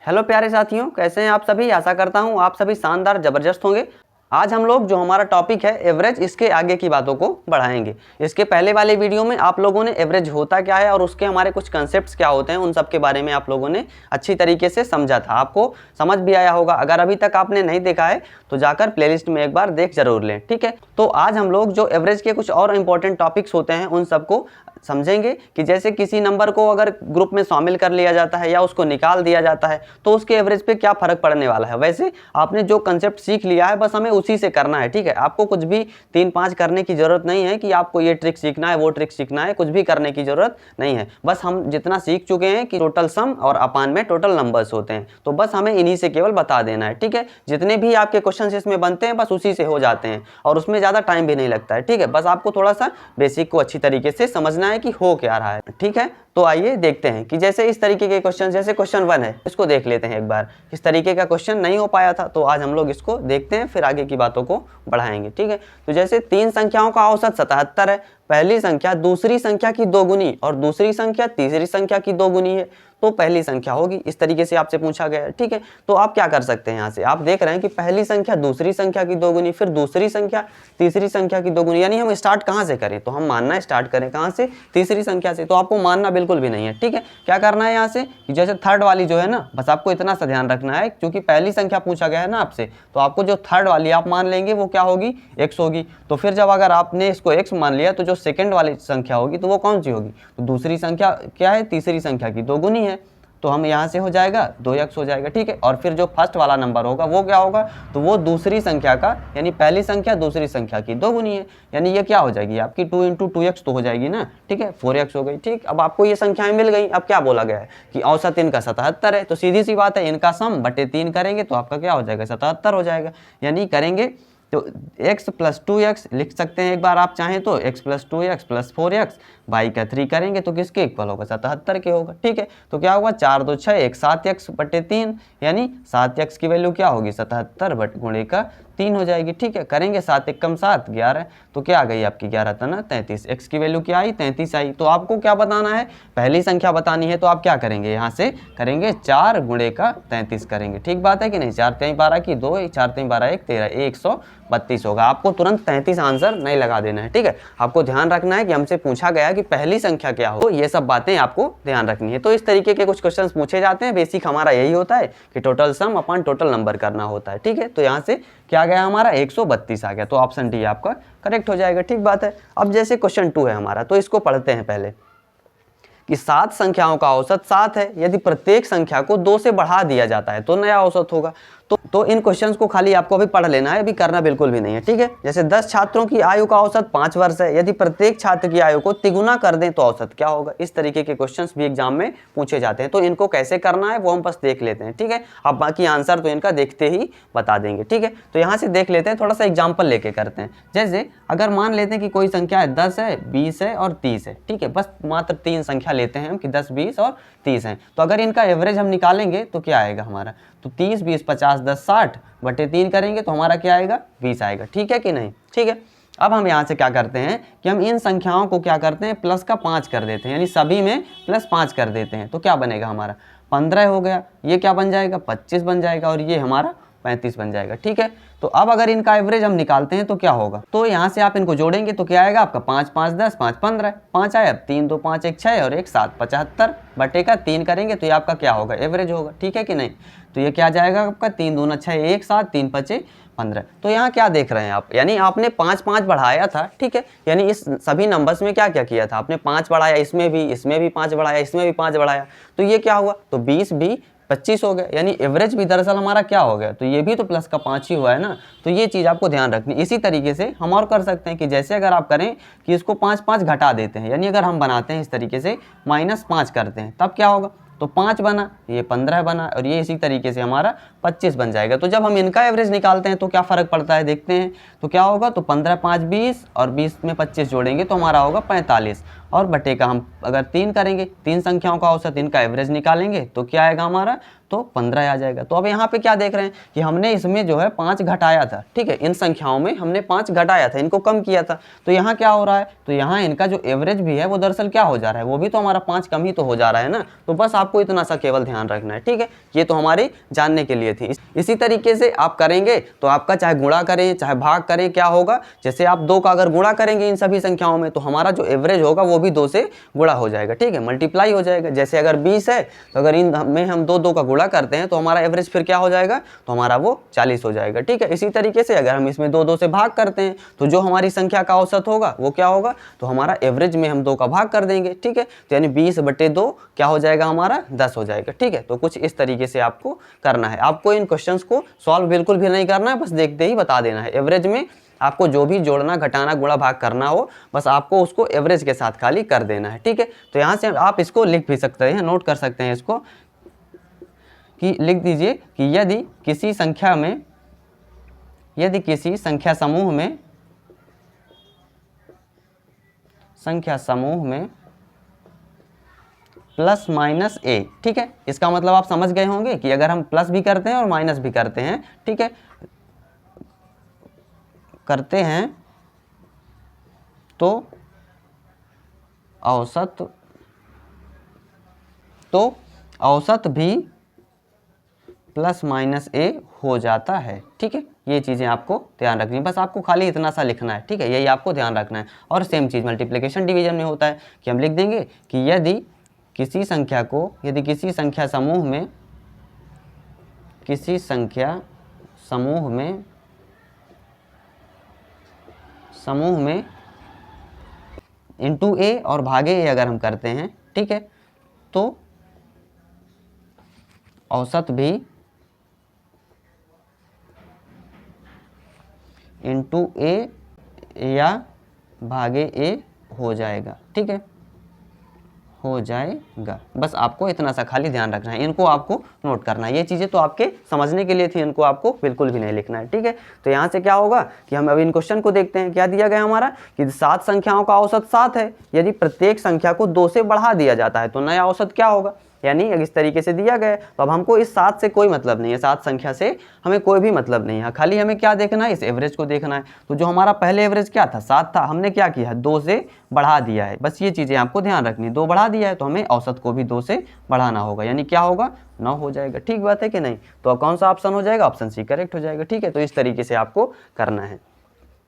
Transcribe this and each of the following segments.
Hello प्यारे साथियों, कैसे हैं आप सभी। आशा करता हूं आप सभी शानदार जबरदस्त होंगे। आज हम लोग जो हमारा टॉपिक है एवरेज, इसके आगे की बातों को बढ़ाएंगे। इसके पहले वाले वीडियो में आप लोगों ने एवरेज होता क्या है और उसके हमारे कुछ कंसेप्ट्स क्या होते हैं, उन सब के बारे में आप लोगों ने अच्छी तरीके से समझा था। आपको समझ भी आया होगा। अगर अभी तक आपने नहीं देखा है तो जाकर प्लेलिस्ट में एक बार देख जरूर लें, ठीक है। तो आज हम लोग जो एवरेज के कुछ और इंपॉर्टेंट टॉपिक्स होते हैं उन सबको समझेंगे कि जैसे किसी नंबर को अगर ग्रुप में शामिल कर लिया जाता है या उसको निकाल दिया जाता है तो उसके एवरेज पे क्या फर्क पड़ने वाला है। वैसे आपने जो कंसेप्ट सीख लिया है बस हमें उसी से करना है, ठीक है। आपको कुछ भी 3-5 करने की जरूरत नहीं है कि आपको ये ट्रिक सीखना है वो ट्रिक सीखना है, कुछ भी करने की जरूरत नहीं है। बस हम जितना सीख चुके हैं कि टोटल सम और अपान में टोटल नंबर्स होते हैं, तो बस हमें इन्हीं से केवल बता देना है, ठीक है। जितने भी आपके क्वेश्चन इसमें बनते हैं बस उसी से हो जाते हैं और उसमें ज़्यादा टाइम भी नहीं लगता है, ठीक है। बस आपको थोड़ा सा बेसिक को अच्छी तरीके से समझना है कि हो क्या रहा है, ठीक है। तो आइए देखते हैं कि जैसे इस तरीके के क्वेश्चन, जैसे क्वेश्चन 1 है, इसको देख लेते हैं एक बार। इस तरीके का क्वेश्चन नहीं हो पाया था तो आज हम लोग इसको देखते हैं, फिर आगे की बातों को बढ़ाएंगे, ठीक है। तो जैसे 3 संख्याओं का औसत 77 है, पहली संख्या दूसरी संख्या की दोगुनी और दूसरी संख्या तीसरी संख्या की दोगुनी है तो पहली संख्या होगी। इस तरीके से आपसे पूछा गया है, ठीक है। तो आप क्या कर सकते हैं, यहाँ से आप देख रहे हैं कि पहली संख्या दूसरी संख्या की दोगुनी, फिर दूसरी संख्या तीसरी संख्या की दोगुनी, यानी हम स्टार्ट कहाँ से करें, तो हम मानना स्टार्ट करें कहाँ से, तीसरी संख्या से। तो आपको मानना बिल्कुल भी नहीं है, ठीक है। क्या करना है यहाँ से कि जैसे थर्ड वाली जो है ना, बस आपको इतना सा ध्यान रखना है क्योंकि पहली संख्या पूछा गया है ना आपसे, तो आपको जो थर्ड वाली आप मान लेंगे वो क्या होगी, x होगी। तो फिर जब अगर आपने इसको x मान लिया तो जो सेकंड वाली संख्या होगी तो वो कौन सी होगी, तो दूसरी संख्या क्या है, तीसरी संख्या की दोगुनी है। तो हम यहाँ से हो जाएगा 2x हो जाएगा, ठीक है। और फिर जो फर्स्ट वाला नंबर होगा वो क्या होगा, तो वो दूसरी संख्या का, यानी पहली संख्या दूसरी संख्या की दोगुनी है, यानी ये क्या हो जाएगी आपकी 2 × 2x तो हो जाएगी ना, ठीक है, 4x हो गई, ठीक। अब आपको ये संख्याएं मिल गई। अब क्या बोला गया है कि औसत इनका 77 है, तो सीधी सी बात है, इनका सम बटे 3 करेंगे तो आपका क्या हो जाएगा, 77 हो जाएगा। यानी करेंगे तो x + 2x लिख सकते हैं एक बार आप चाहें तो, x + 2x + 4x बाई का 3 करेंगे तो किसके इक्वल होगा, 77 के होगा, ठीक है। तो क्या होगा, 4 2 6 1 7x बटे 3, यानी 7x की वैल्यू क्या होगी, 77 गुणे का 3 हो जाएगी, ठीक है। करेंगे 7 × 1 = 7 11, तो क्या आ गई आपकी 11 × 33, x की वैल्यू क्या आई, 33 आई। तो आपको क्या बताना है, पहली संख्या बतानी है, तो आप क्या करेंगे, यहाँ से करेंगे 4 गुणे का 33 करेंगे, ठीक बात है कि नहीं। 4 3 12 की 2, 4 3 12 1 13, 132 होगा। आपको तुरंत 33 आंसर नहीं लगा देना है, ठीक है। आपको ध्यान रखना है कि हमसे पूछा गया कि पहली संख्या क्या हो, तो ये सब बातें आपको ध्यान रखनी है। तो इस तरीके के कुछ क्वेश्चंस पूछे जाते हैं। बेसिक हमारा यही होता है कि टोटल सम अपन टोटल नंबर करना होता है, ठीक है। तो यहाँ से क्या गया हमारा 132 आ गया, तो ऑप्शन डी आपका करेक्ट हो जाएगा, ठीक बात है। अब जैसे क्वेश्चन 2 है हमारा, तो इसको पढ़ते हैं पहले कि 7 संख्याओं का औसत 7 है, यदि प्रत्येक संख्या को 2 से बढ़ा दिया जाता है तो नया औसत होगा। तो इन क्वेश्चंस को खाली आपको अभी पढ़ लेना है, अभी करना बिल्कुल भी नहीं है, ठीक है। जैसे 10 छात्रों की आयु का औसत 5 वर्ष है, यदि प्रत्येक छात्र की आयु को तिगुना कर दें तो औसत क्या होगा। इस तरीके के क्वेश्चंस भी एग्जाम में पूछे जाते हैं। तो इनको कैसे करना है वो हम बस देख लेते हैं, ठीक है। अब बाकी आंसर तो इनका देखते ही बता देंगे, ठीक है। तो यहाँ से देख लेते हैं, थोड़ा सा एग्जाम्पल लेके करते हैं। जैसे अगर मान लेते हैं कि कोई संख्या है 10 है, 20 है और 30 है, ठीक है। बस मात्र 3 संख्या लेते हैं हम कि 10 20 और 30 हैं। तो अगर इनका एवरेज हम निकालेंगे तो क्या आएगा हमारा, तो 30 20 50 10 60 बटे 3 करेंगे तो हमारा क्या आएगा, 20 आएगा, ठीक है कि नहीं, ठीक है। अब हम यहाँ से क्या करते हैं कि हम इन संख्याओं को क्या करते हैं, प्लस का 5 कर देते हैं, यानी सभी में +5 कर देते हैं। तो क्या बनेगा हमारा 15 हो गया, ये क्या बन जाएगा 25 बन जाएगा और ये हमारा 35 बन जाएगा, ठीक है। तो अब अगर इनका एवरेज हम निकालते हैं तो क्या होगा, तो यहाँ से आप इनको जोड़ेंगे तो क्या आएगा आपका 5 5 10 5 15, 5 आया, 3 2 5 1 6 और 1 7 75 बटे का 3 करेंगे तो ये आपका क्या होगा, एवरेज होगा, ठीक है कि नहीं। तो ये क्या जाएगा आपका 3 दूना 6 1 7 3 5 15। तो यहाँ क्या देख रहे हैं आप, यानी आपने 5 5 बढ़ाया था, ठीक है। यानी इस सभी नंबर्स में क्या क्या किया था आपने, 5 बढ़ाया, इसमें भी 5 बढ़ाया, इसमें भी 5 बढ़ाया, तो ये क्या हुआ, तो 20 भी 25 हो गया, यानी एवरेज भी दरअसल हमारा क्या हो गया, तो ये भी तो प्लस का 5 ही हुआ है ना। तो ये चीज़ आपको ध्यान रखनी। इसी तरीके से हम और कर सकते हैं कि जैसे अगर आप करें कि इसको 5 5 घटा देते हैं, यानी अगर हम बनाते हैं इस तरीके से -5 करते हैं तब क्या होगा, तो 5 बना, ये 15 बना और ये इसी तरीके से हमारा 25 बन जाएगा। तो जब हम इनका एवरेज निकालते हैं तो क्या फ़र्क पड़ता है देखते हैं। तो क्या होगा, तो 15 5 20 और 20 में 25 जोड़ेंगे तो हमारा होगा 45 और बटे का हम अगर 3 करेंगे, 3 संख्याओं का औसत इनका एवरेज निकालेंगे तो क्या आएगा हमारा, तो 15 आ जाएगा। तो अब यहाँ पे क्या देख रहे हैं कि हमने इसमें जो है 5 घटाया था, ठीक है, इन संख्याओं में हमने 5 घटाया था, इनको कम किया था। तो यहाँ क्या हो रहा है, तो यहाँ इनका जो एवरेज भी है वो दरअसल क्या हो जा रहा है, वो भी तो हमारा 5 कम ही तो हो जा रहा है ना। तो बस आपको इतना सा केवल ध्यान रखना है, ठीक है। ये तो हमारे जानने के लिए थी। इसी तरीके से आप करेंगे तो आपका चाहे गुणा करें चाहे भाग करें क्या होगा, जैसे आप 2 का अगर गुणा करेंगे इन सभी संख्याओं में तो हमारा जो एवरेज होगा वो भी 2 से गुणा हो जाएगा, ठीक है, मल्टीप्लाई हो जाएगा। जैसे अगर 20 है तो अगर इन में हम 2 का गुणा करते हैं तो हमारा एवरेज फिर क्या हो जाएगा, तो हमारा वो 40 हो जाएगा, ठीक है। इसी तरीके से अगर हम इसमें 2 से भाग करते हैं तो जो हमारी संख्या का औसत होगा वो क्या होगा, तो हमारा एवरेज में हम 2 का भाग कर देंगे, ठीक है। तो यानी 20/2 क्या हो जाएगा हमारा, 10 हो जाएगा, ठीक है। तो कुछ इस तरीके से आपको करना है। आपको इन क्वेश्चंस को सॉल्व बिल्कुल भी नहीं करना है, बस देखते ही बता देना है। एवरेज में आपको जो भी जोड़ना घटाना गुणा भाग करना हो बस आपको उसको एवरेज के साथ खाली कर देना है, ठीक है। तो यहाँ से आप इसको लिख भी सकते हैं, नोट कर सकते हैं इसको, कि लिख दीजिए कि यदि किसी संख्या समूह में प्लस माइनस ए, ठीक है। इसका मतलब आप समझ गए होंगे कि अगर हम प्लस भी करते हैं और माइनस भी करते हैं, ठीक है, करते हैं तो औसत भी प्लस माइनस ए हो जाता है, ठीक है। ये चीज़ें आपको ध्यान रखनी है, बस आपको खाली इतना सा लिखना है, ठीक है, यही आपको ध्यान रखना है। और सेम चीज़ मल्टीप्लिकेशन डिवीजन में होता है कि हम लिख देंगे कि यदि किसी संख्या समूह में इंटू ए और भागे ए अगर हम करते हैं, ठीक है, तो औसत भी इंटू ए या भागे ए हो जाएगा, ठीक है, हो जाएगा। बस आपको इतना सा खाली ध्यान रखना है, इनको आपको नोट करना है। ये चीज़ें तो आपके समझने के लिए थी, इनको आपको बिल्कुल भी नहीं लिखना है, ठीक है। तो यहाँ से क्या होगा कि हम अभी इन क्वेश्चन को देखते हैं। क्या दिया गया हमारा कि 7 संख्याओं का औसत 7 है, यदि प्रत्येक संख्या को 2 से बढ़ा दिया जाता है तो नया औसत क्या होगा, यानी इस तरीके से दिया गया है। तो अब हमको इस 7 से कोई मतलब नहीं है, 7 संख्या से हमें कोई भी मतलब नहीं है, खाली हमें क्या देखना है, इस एवरेज को देखना है। तो जो हमारा पहले एवरेज क्या था, 7 था, हमने क्या किया है, 2 से बढ़ा दिया है। बस ये चीज़ें आपको ध्यान रखनी, 2 बढ़ा दिया है तो हमें औसत को भी 2 से बढ़ाना होगा, यानी क्या होगा, 9 हो जाएगा। ठीक बात है कि नहीं। तो अब कौन सा ऑप्शन हो जाएगा, ऑप्शन सी करेक्ट हो जाएगा, ठीक है। तो इस तरीके से आपको करना है।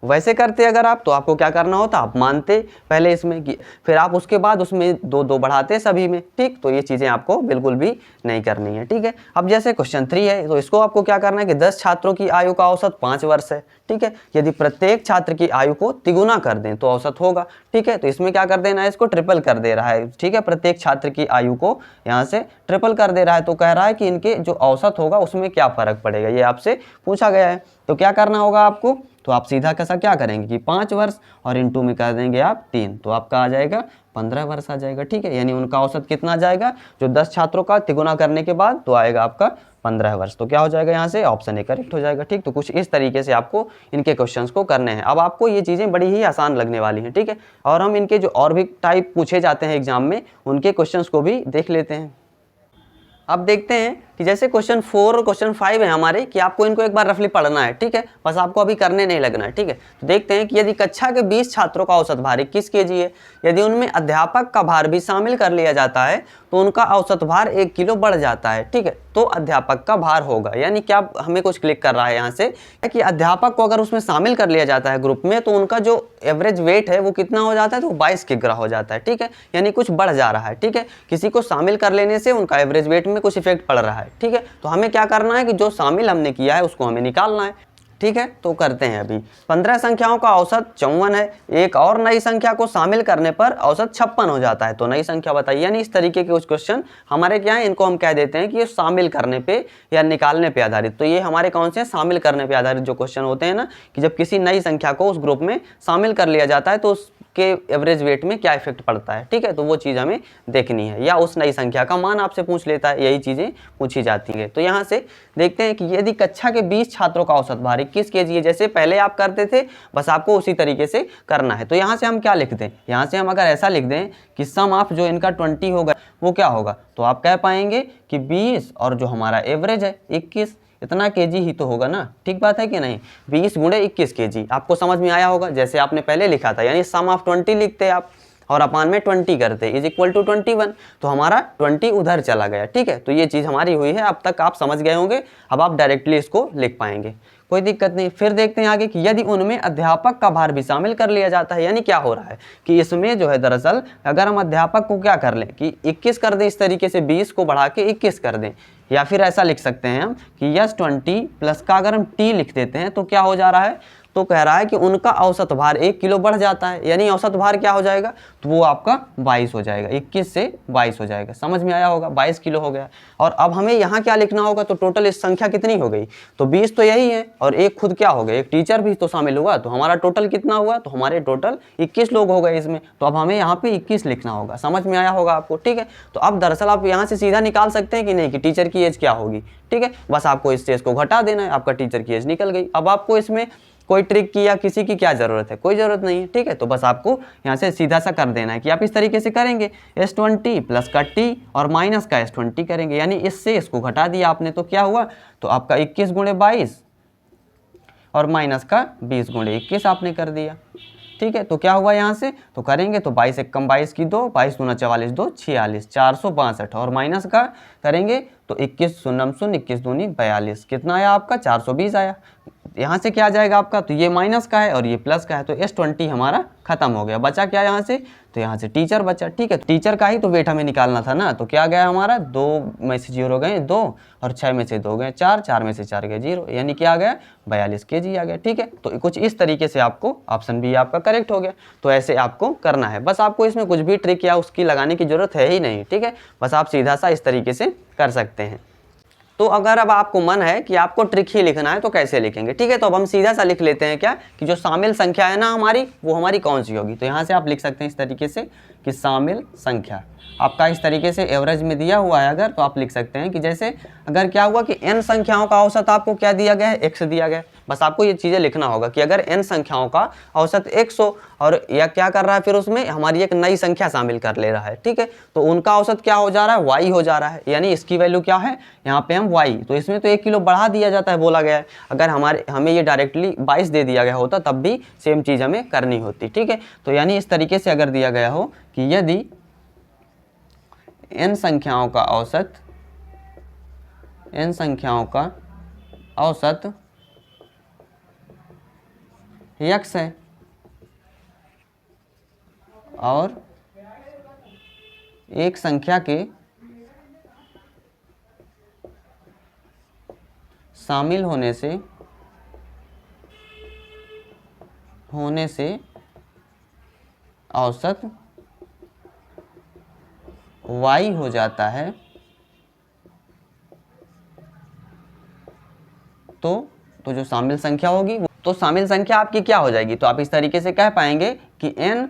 वैसे करते अगर आप तो आपको क्या करना होता, आप मानते पहले इसमें कि फिर आप उसके बाद उसमें 2 बढ़ाते सभी में, ठीक। तो ये चीज़ें आपको बिल्कुल भी नहीं करनी है, ठीक है। अब जैसे क्वेश्चन 3 है तो इसको आपको क्या करना है कि 10 छात्रों की आयु का औसत 5 वर्ष है, ठीक है। यदि प्रत्येक छात्र की आयु को तिगुना कर दें तो औसत होगा, ठीक है। तो इसमें क्या कर देना है, इसको ट्रिपल कर दे रहा है, ठीक है। प्रत्येक छात्र की आयु को यहाँ से ट्रिपल कर दे रहा है, तो कह रहा है कि इनके जो औसत होगा उसमें क्या फ़र्क पड़ेगा, ये आपसे पूछा गया है। तो क्या करना होगा आपको, तो आप सीधा कैसा क्या करेंगे कि 5 वर्ष और इंटू में कर देंगे आप 3, तो आपका आ जाएगा 15 वर्ष आ जाएगा, ठीक है। यानी उनका औसत कितना आ जाएगा, जो 10 छात्रों का तिगुना करने के बाद तो आएगा आपका 15 वर्ष। तो क्या हो जाएगा यहाँ से, ऑप्शन ए करेक्ट हो जाएगा, ठीक। तो कुछ इस तरीके से आपको इनके क्वेश्चंस को करने हैं। अब आपको ये चीज़ें बड़ी ही आसान लगने वाली हैं, ठीक है। और हम इनके जो और भी टाइप पूछे जाते हैं एग्जाम में उनके क्वेश्चंस को भी देख लेते हैं। अब देखते हैं कि जैसे क्वेश्चन 4 और क्वेश्चन 5 है हमारे, कि आपको इनको एक बार रफली पढ़ना है, ठीक है। बस आपको अभी करने नहीं लगना है, ठीक है। तो देखते हैं कि यदि कक्षा के 20 छात्रों का औसत भार 21 kg है, यदि उनमें अध्यापक का भार भी शामिल कर लिया जाता है तो उनका औसत भार 1 किलो बढ़ जाता है, ठीक है। तो अध्यापक का भार होगा, यानी क्या हमें कुछ क्लिक कर रहा है यहाँ से कि अध्यापक को अगर उसमें शामिल कर लिया जाता है ग्रुप में तो उनका जो एवरेज वेट है वो कितना हो जाता है, तो 22 किग्रा हो जाता है, ठीक है। यानी कुछ बढ़ जा रहा है, ठीक है। किसी को शामिल कर लेने से उनका एवरेज वेट में कुछ इफेक्ट पड़ रहा है, ठीक है। तो हमें क्या करना है कि जो शामिल हमने किया है उसको हमें निकालना है, ठीक है। तो करते हैं अभी। 15 संख्याओं का औसत 54 है, एक और नई संख्या को शामिल करने पर औसत 56 हो जाता है, तो नई संख्या बताइए। यानी इस तरीके के कुछ क्वेश्चन हमारे क्या है, इनको हम कह देते हैं कि ये शामिल करने पे या निकालने पे आधारित। तो ये हमारे कौन से शामिल करने पे आधारित जो क्वेश्चन होते हैं ना, कि जब किसी नई संख्या को उस ग्रुप में शामिल कर लिया जाता है तो के एवरेज वेट में क्या इफेक्ट पड़ता है, ठीक है। तो वो चीज़ हमें देखनी है, या उस नई संख्या का मान आपसे पूछ लेता है, यही चीज़ें पूछी जाती है। तो यहाँ से देखते हैं कि यदि कक्षा के 20 छात्रों का औसत भार 21 kg है। जैसे पहले आप करते थे बस आपको उसी तरीके से करना है। तो यहाँ से हम क्या लिख दें, यहाँ से हम अगर ऐसा लिख दें कि सम ऑफ जो इनका 20 होगा वो क्या होगा, तो आप कह पाएंगे कि 20 और जो हमारा एवरेज है 21, इतना केजी ही तो होगा ना। ठीक बात है कि नहीं, 20 गुणे 21 केजी। आपको समझ में आया होगा जैसे आपने पहले लिखा था, यानी सम ऑफ 20 लिखते आप और अपान में 20 करते इज इक्वल टू 21, तो हमारा 20 उधर चला गया। ठीक है, तो ये चीज़ हमारी हुई है, अब तक आप समझ गए होंगे। अब आप डायरेक्टली इसको लिख पाएंगे, कोई दिक्कत नहीं। फिर देखते हैं आगे कि यदि उनमें अध्यापक का भार भी शामिल कर लिया जाता है, यानी क्या हो रहा है कि इसमें जो है दरअसल अगर हम अध्यापक को क्या कर लें कि 21 कर दें, इस तरीके से 20 को बढ़ा के 21 कर दें, या फिर ऐसा लिख सकते हैं हम कि यस 20 प्लस का अगर हम टी लिख देते हैं तो क्या हो जा रहा है, तो कह रहा है कि उनका औसत भार 1 किलो बढ़ जाता है, यानी औसत भार क्या हो जाएगा, तो वो आपका 22 हो जाएगा, 21 से 22 हो जाएगा। समझ में आया होगा, 22 किलो हो गया। और अब हमें यहाँ क्या लिखना होगा, तो टोटल इस संख्या कितनी हो गई, तो 20 तो यही है और एक खुद क्या हो गया, एक टीचर भी तो शामिल हुआ, तो हमारा टोटल कितना हुआ, तो हमारे टोटल 21 लोग हो गए इसमें। तो अब हमें यहाँ पे 21 लिखना होगा। समझ में आया होगा आपको। ठीक है, तो अब दरअसल आप यहाँ से सीधा निकाल सकते हैं कि नहीं कि टीचर की एज क्या होगी। ठीक है, बस आपको इस एज को घटा देना है, आपका टीचर की एज निकल गई। अब आपको इसमें कोई ट्रिक की या किसी की क्या ज़रूरत है, कोई ज़रूरत नहीं है। ठीक है, तो बस आपको यहाँ से सीधा सा कर देना है कि आप इस तरीके से करेंगे S20 प्लस का T और माइनस का S20 करेंगे, यानी इससे इसको घटा दिया आपने, तो क्या हुआ, तो आपका 21 गुणे 22 और माइनस का 20 गुणे 21 आपने कर दिया। ठीक है, तो क्या हुआ यहाँ से, तो करेंगे तो 22 एकम 22 की 2, 22 दूना 44, 2 46, 462 और माइनस का करेंगे तो 21 शून्यम शून्य 21 दूनी 42, कितना आया आपका 420 आया। यहाँ से क्या आ जाएगा आपका, तो ये माइनस का है और ये प्लस का है, तो S20 हमारा खत्म हो गया। बचा क्या यहाँ से, तो यहाँ से टीचर बचा। ठीक है, तो टीचर का ही तो वेट हमें निकालना था ना, तो क्या गया हमारा, 2 में से 0 गए 2 और 6 में से 2 गए 4, 4 में से 4 गए 0, यानी क्या आ गया 42 kg आ गया। ठीक है, तो कुछ इस तरीके से आपको ऑप्शन बी आपका करेक्ट हो गया। तो ऐसे आपको करना है, बस आपको इसमें कुछ भी ट्रिक या उसकी लगाने की जरूरत है ही नहीं। ठीक है, बस आप सीधा सा इस तरीके से कर सकते हैं। तो अगर अब आपको मन है कि आपको ट्रिक ही लिखना है तो कैसे लिखेंगे। ठीक है, तो अब हम सीधा सा लिख लेते हैं क्या कि जो शामिल संख्या है ना हमारी, वो हमारी कौन सी होगी। तो यहाँ से आप लिख सकते हैं इस तरीके से कि शामिल संख्या आपका इस तरीके से एवरेज में दिया हुआ है अगर, तो आप लिख सकते हैं कि जैसे अगर क्या हुआ कि n संख्याओं का औसत आपको क्या दिया गया है, x दिया गया है। बस आपको ये चीज़ें लिखना होगा कि अगर n संख्याओं का औसत x हो और या क्या कर रहा है, फिर उसमें हमारी एक नई संख्या शामिल कर ले रहा है। ठीक है, तो उनका औसत क्या हो जा रहा है, y हो जा रहा है, यानी इसकी वैल्यू क्या है यहाँ पे हम y, तो इसमें तो 1 किलो बढ़ा दिया जाता है बोला गया है। अगर हमें ये डायरेक्टली 22 दे दिया गया होता तब भी सेम चीज़ हमें करनी होती। ठीक है, तो यानी इस तरीके से अगर दिया गया हो कि यदि n संख्याओं का औसत x है और एक संख्या के शामिल होने से औसत y हो जाता है, तो जो शामिल संख्या होगी तो शामिल संख्या आपकी क्या हो जाएगी, तो आप इस तरीके से कह पाएंगे कि n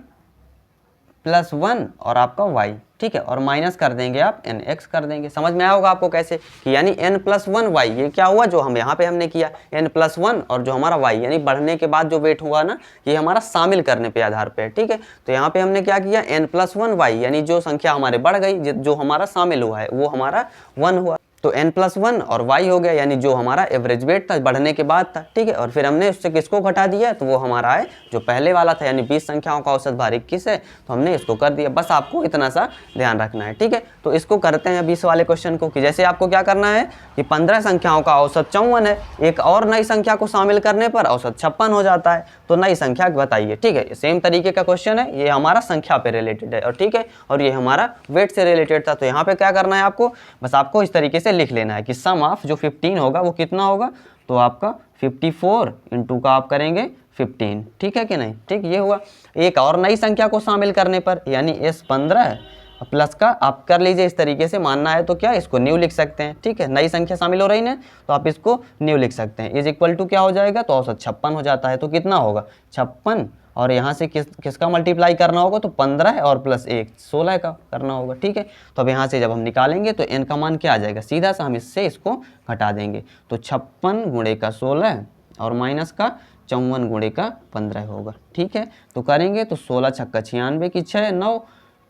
+ 1 और आपका y। ठीक है, और माइनस कर देंगे आप nx कर देंगे। समझ में आया होगा आपको कैसे कि यानी n + 1 y, ये क्या हुआ जो हम यहाँ पे हमने किया n + 1 और जो हमारा y यानी बढ़ने के बाद जो वेट हुआ ना, ये हमारा शामिल करने पे आधार पे है। ठीक है, तो यहाँ पे हमने क्या किया n + 1 y, यानी जो संख्या हमारे बढ़ गई, जो हमारा शामिल हुआ है वो हमारा 1 हुआ, तो n + 1 और y हो गया, यानी जो हमारा एवरेज वेट था बढ़ने के बाद था। ठीक है, और फिर हमने उससे किसको घटा दिया, तो वो हमारा है जो पहले वाला था, यानी 20 संख्याओं का औसत भार 21 है, तो हमने इसको कर दिया। बस आपको इतना सा ध्यान रखना है। ठीक है, तो इसको करते हैं 20 वाले क्वेश्चन को कि जैसे आपको क्या करना है कि 15 संख्याओं का औसत 54 है, एक और नई संख्या को शामिल करने पर औसत 56 हो जाता है, तो नई संख्या बताइए। ठीक है, सेम तरीके का क्वेश्चन है, ये हमारा संख्या पे रिलेटेड है और ठीक है, और ये हमारा वेट से रिलेटेड था। तो यहाँ पे क्या करना है आपको, बस आपको इस तरीके से लिख लेना है कि सम ऑफ जो 15 होगा वो कितना होगा, तो आपका 54 इंटू का आप करेंगे 15। ठीक है कि नहीं, ठीक, ये हुआ। एक और नई संख्या को शामिल करने पर यानी S15 प्लस का आप कर लीजिए इस तरीके से, मानना है तो क्या इसको न्यू लिख सकते हैं। ठीक है, नई संख्या शामिल हो रही है तो आप इसको न्यू लिख सकते हैं, इज इक्वल टू क्या हो जाएगा, तो औसत 56 हो जाता है, तो कितना होगा 56 और यहाँ से किसका मल्टीप्लाई करना होगा, तो 15 और प्लस 1 16 का करना होगा। ठीक है, तो अब यहाँ से जब हम निकालेंगे तो n का मान क्या आ जाएगा, सीधा सा हम इससे इसको घटा देंगे, तो 56 गुणे का 16 और माइनस का 54 गुणे का 15 होगा। ठीक है, तो करेंगे तो 16 छक्का 96 की 6, 9,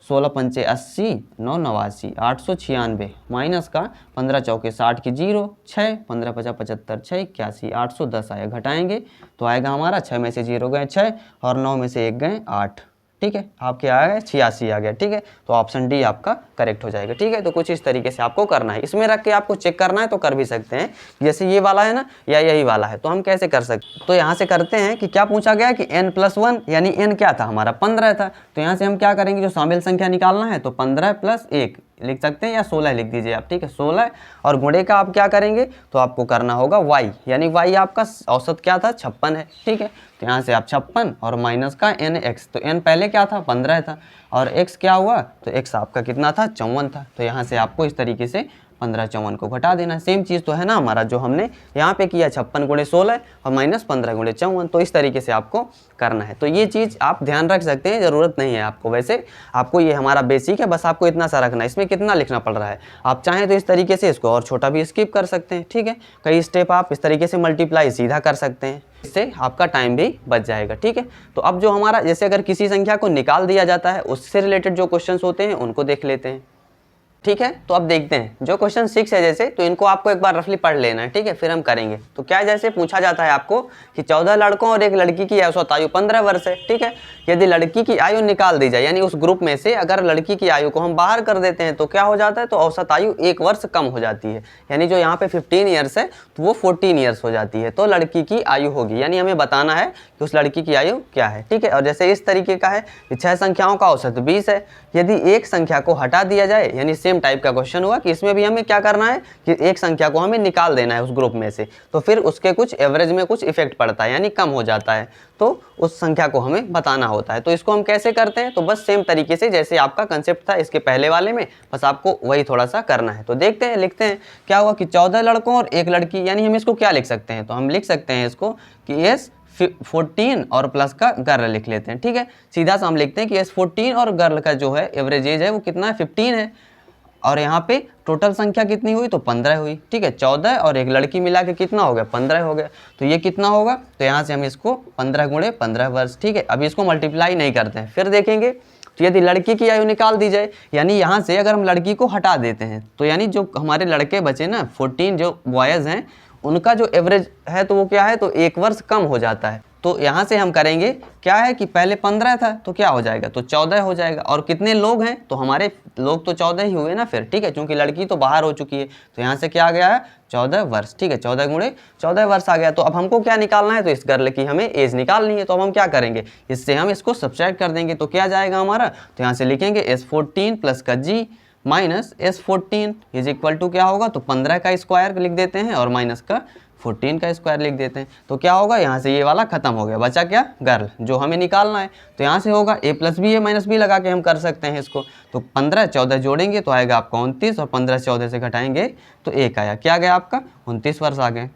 16 पंचे 80, 9 89, 896 माइनस का 15 चौके 60 की 0, 6, 15 50 75 6 81, 810 आया। घटाएंगे तो आएगा हमारा 6 में से 0 गए 6 और 9 में से 1 गए 8। ठीक है, आपके आ गए 86 आ गया। ठीक है, तो ऑप्शन डी आपका करेक्ट हो जाएगा। ठीक है, तो कुछ इस तरीके से आपको करना है। इसमें रख के आपको चेक करना है तो कर भी सकते हैं, जैसे ये वाला है ना या यही वाला है, तो हम कैसे कर सकते हैं। तो यहाँ से करते हैं कि क्या पूछा गया कि n+1 यानी n क्या था हमारा 15 था, तो यहाँ से हम क्या करेंगे, जो शामिल संख्या निकालना है तो 15 + 1 लिख सकते हैं या 16 लिख दीजिए आप। ठीक है, 16 और गुणे का आप क्या करेंगे तो आपको करना होगा y, यानी y आपका औसत क्या था 56 है। ठीक है, तो यहाँ से आप 56 और माइनस का nx, तो n पहले क्या था 15 था और x क्या हुआ तो x आपका कितना था 54 था। तो यहाँ से आपको इस तरीके से 15 54 को घटा देना। सेम चीज़ तो है ना हमारा जो हमने यहाँ पे किया 56 गुणे 16 और माइनस 15 गुणे 54, तो इस तरीके से आपको करना है। तो ये चीज़ आप ध्यान रख सकते हैं, ज़रूरत नहीं है आपको, वैसे आपको ये हमारा बेसिक है, बस आपको इतना सा रखना है। इसमें कितना लिखना पड़ रहा है, आप चाहें तो इस तरीके से इसको और छोटा भी स्किप कर सकते हैं। ठीक है, कई स्टेप आप इस तरीके से मल्टीप्लाई सीधा कर सकते हैं, इससे आपका टाइम भी बच जाएगा। ठीक है, तो अब जो हमारा जैसे अगर किसी संख्या को निकाल दिया जाता है उससे रिलेटेड जो क्वेश्चंस होते हैं उनको देख लेते हैं। ठीक है, तो अब देखते हैं जो क्वेश्चन 6 है जैसे, तो इनको आपको एक बार रफली पढ़ लेना है। ठीक है, फिर हम करेंगे। तो क्या जैसे पूछा जाता है आपको कि 14 लड़कों और एक लड़की की औसत आयु 15 वर्ष है। ठीक है, यदि लड़की की आयु निकाल दी जाए, यानी उस ग्रुप में से अगर लड़की की आयु को हम बाहर कर देते हैं तो क्या हो जाता है, तो औसत आयु 1 वर्ष कम हो जाती है, यानी जो यहाँ पे 15 ईयर्स है तो वो 14 ईयर्स हो जाती है। तो लड़की की आयु होगी, यानी हमें बताना है कि उस लड़की की आयु क्या है। ठीक है, और जैसे इस तरीके का है कि 6 संख्याओं का औसत 20 है, यदि एक संख्या को हटा दिया जाए, यानी सेम टाइप का क्वेश्चन हुआ कि इसमें भी हमें क्या करना है कि एक संख्या को हमें निकाल देना है उस ग्रुप में से, तो फिर उसके कुछ एवरेज में कुछ इफेक्ट पड़ता है, यानी कम हो जाता है, तो उस संख्या को हमें बताना होता है। तो इसको हम कैसे करते हैं, तो बस सेम तरीके से जैसे आपका कंसेप्ट था इसके पहले वाले में, बस आपको वही थोड़ा सा करना है। तो देखते हैं, लिखते हैं क्या हुआ कि 14 लड़कों और एक लड़की, यानी हम इसको क्या लिख सकते हैं, तो हम लिख सकते हैं इसको कि एस 14 और प्लस का गर्ल लिख लेते हैं। ठीक है, सीधा सा हम लिखते हैं कि एस 14 और गर्ल का जो है एवरेज एज है वो कितना है 15 है, और यहाँ पे टोटल संख्या कितनी हुई तो 15 हुई। ठीक है, 14 और एक लड़की मिला के कितना हो गया 15 हो गया। तो ये कितना होगा, तो यहाँ से हम इसको 15 गुणे 15 वर्ष। ठीक है, अभी इसको मल्टीप्लाई नहीं करते हैं, फिर देखेंगे। तो यदि लड़की की आयु निकाल दी जाए, यानी यहाँ से अगर हम लड़की को हटा देते हैं तो यानी जो हमारे लड़के बचे ना 14 जो बॉयज़ हैं उनका जो एवरेज है तो वो क्या है, तो 1 वर्ष कम हो जाता है। तो यहाँ से हम करेंगे क्या है कि पहले 15 था तो क्या हो जाएगा, तो 14 हो जाएगा, और कितने लोग हैं तो हमारे लोग तो 14 ही हुए ना फिर। ठीक है, क्योंकि लड़की तो बाहर हो चुकी है, तो यहाँ से क्या आ गया है 14 वर्ष। ठीक है, 14 गुणे 14 वर्ष आ गया। तो अब हमको क्या निकालना है, तो इस गर्ल की हमें एज निकालनी है। तो अब हम क्या करेंगे, इससे हम इसको सब्ट्रैक्ट कर देंगे, तो क्या जाएगा हमारा, तो यहाँ से लिखेंगे S14 प्लस का G minus S14 is equal to क्या होगा, तो 15 का स्क्वायर लिख देते हैं और माइनस का 14 का स्क्वायर लिख देते हैं। तो क्या होगा, यहाँ से ये वाला खत्म हो गया, बचा क्या गर्ल जो हमें निकालना है। तो यहाँ से होगा a + b a - b लगा के हम कर सकते हैं इसको। तो 15 14 जोड़ेंगे तो आएगा आपका 29 और 15 14 से घटाएंगे तो 1 आया, क्या गया आपका 29 वर्ष आ गए।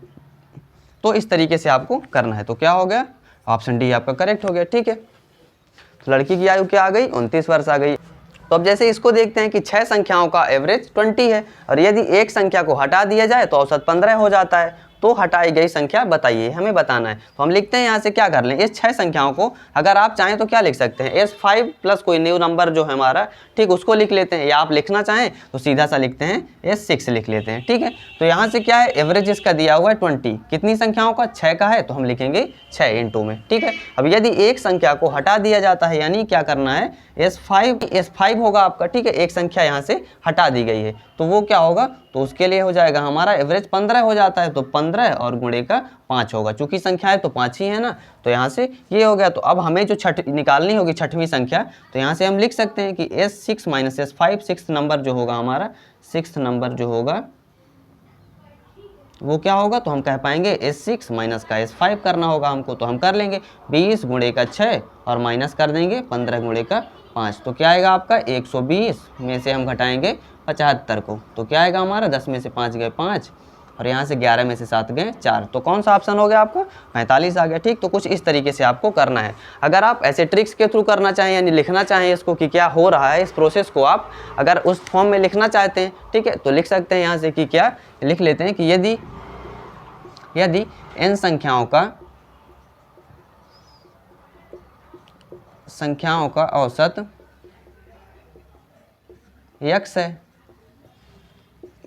तो इस तरीके से आपको करना है। तो क्या हो गया, ऑप्शन डी आपका करेक्ट हो गया। ठीक है, तो लड़की की आयु क्या आ गई 29 वर्ष आ गई। तो अब जैसे इसको देखते हैं कि 6 संख्याओं का एवरेज 20 है, और यदि एक संख्या को हटा दिया जाए तो औसत 15 हो जाता है, तो हटाई गई संख्या बताइए, हमें बताना है। तो हम लिखते हैं यहाँ से क्या कर लें, इस 6 संख्याओं को अगर आप चाहें तो क्या लिख सकते हैं, S5 प्लस कोई न्यू नंबर जो है हमारा, ठीक, उसको लिख लेते हैं, या आप लिखना चाहें तो सीधा सा लिखते हैं S6 लिख लेते हैं। ठीक है, तो यहाँ से क्या है एवरेज इसका दिया हुआ है 20, कितनी संख्याओं का 6 का है, तो हम लिखेंगे 6 × 2 में। ठीक है, अब यदि एक संख्या को हटा दिया जाता है, यानी क्या करना है S5 होगा आपका। ठीक है, एक संख्या यहाँ से हटा दी गई है तो वो क्या होगा, तो उसके लिए हो जाएगा हमारा एवरेज 15 हो जाता है, तो 15 और गुणे का 5 होगा, चूंकि संख्या है तो 5 ही है ना, तो यहाँ से ये हो गया। तो अब हमें जो निकालनी होगी 6वीं संख्या, तो यहाँ से हम लिख सकते हैं कि S6 - S5, 6th नंबर जो होगा हमारा, 6th नंबर जो होगा वो क्या होगा, तो हम कह पाएंगे S6 माइनस का S5 करना होगा हमको, तो हम कर लेंगे 20 गुणे का 6 और माइनस कर देंगे 15 गुणे का 5, तो क्या आएगा आपका 120 में से हम घटाएंगे 75 को, तो क्या आएगा हमारा 10 में से 5 गए 5 और यहाँ से 11 में से 7 गए 4, तो कौन सा ऑप्शन हो गया आपका 45 आ गया। ठीक, तो कुछ इस तरीके से आपको करना है। अगर आप ऐसे ट्रिक्स के थ्रू करना चाहें, यानी लिखना चाहें इसको कि क्या हो रहा है, इस प्रोसेस को आप अगर उस फॉर्म में लिखना चाहते हैं, ठीक है, तो लिख सकते हैं यहाँ से कि क्या लिख लेते हैं कि यदि यदि n संख्याओं का औसत x है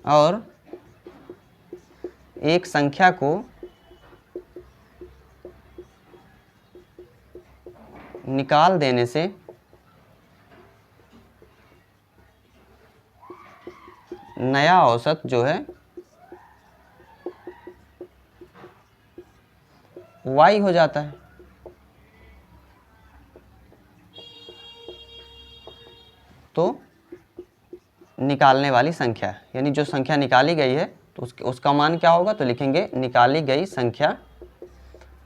और एक संख्या को निकाल देने से नया औसत जो है y हो जाता है। तो निकालने वाली संख्या यानी जो संख्या निकाली गई है तो उसका मान क्या होगा, तो लिखेंगे निकाली गई संख्या।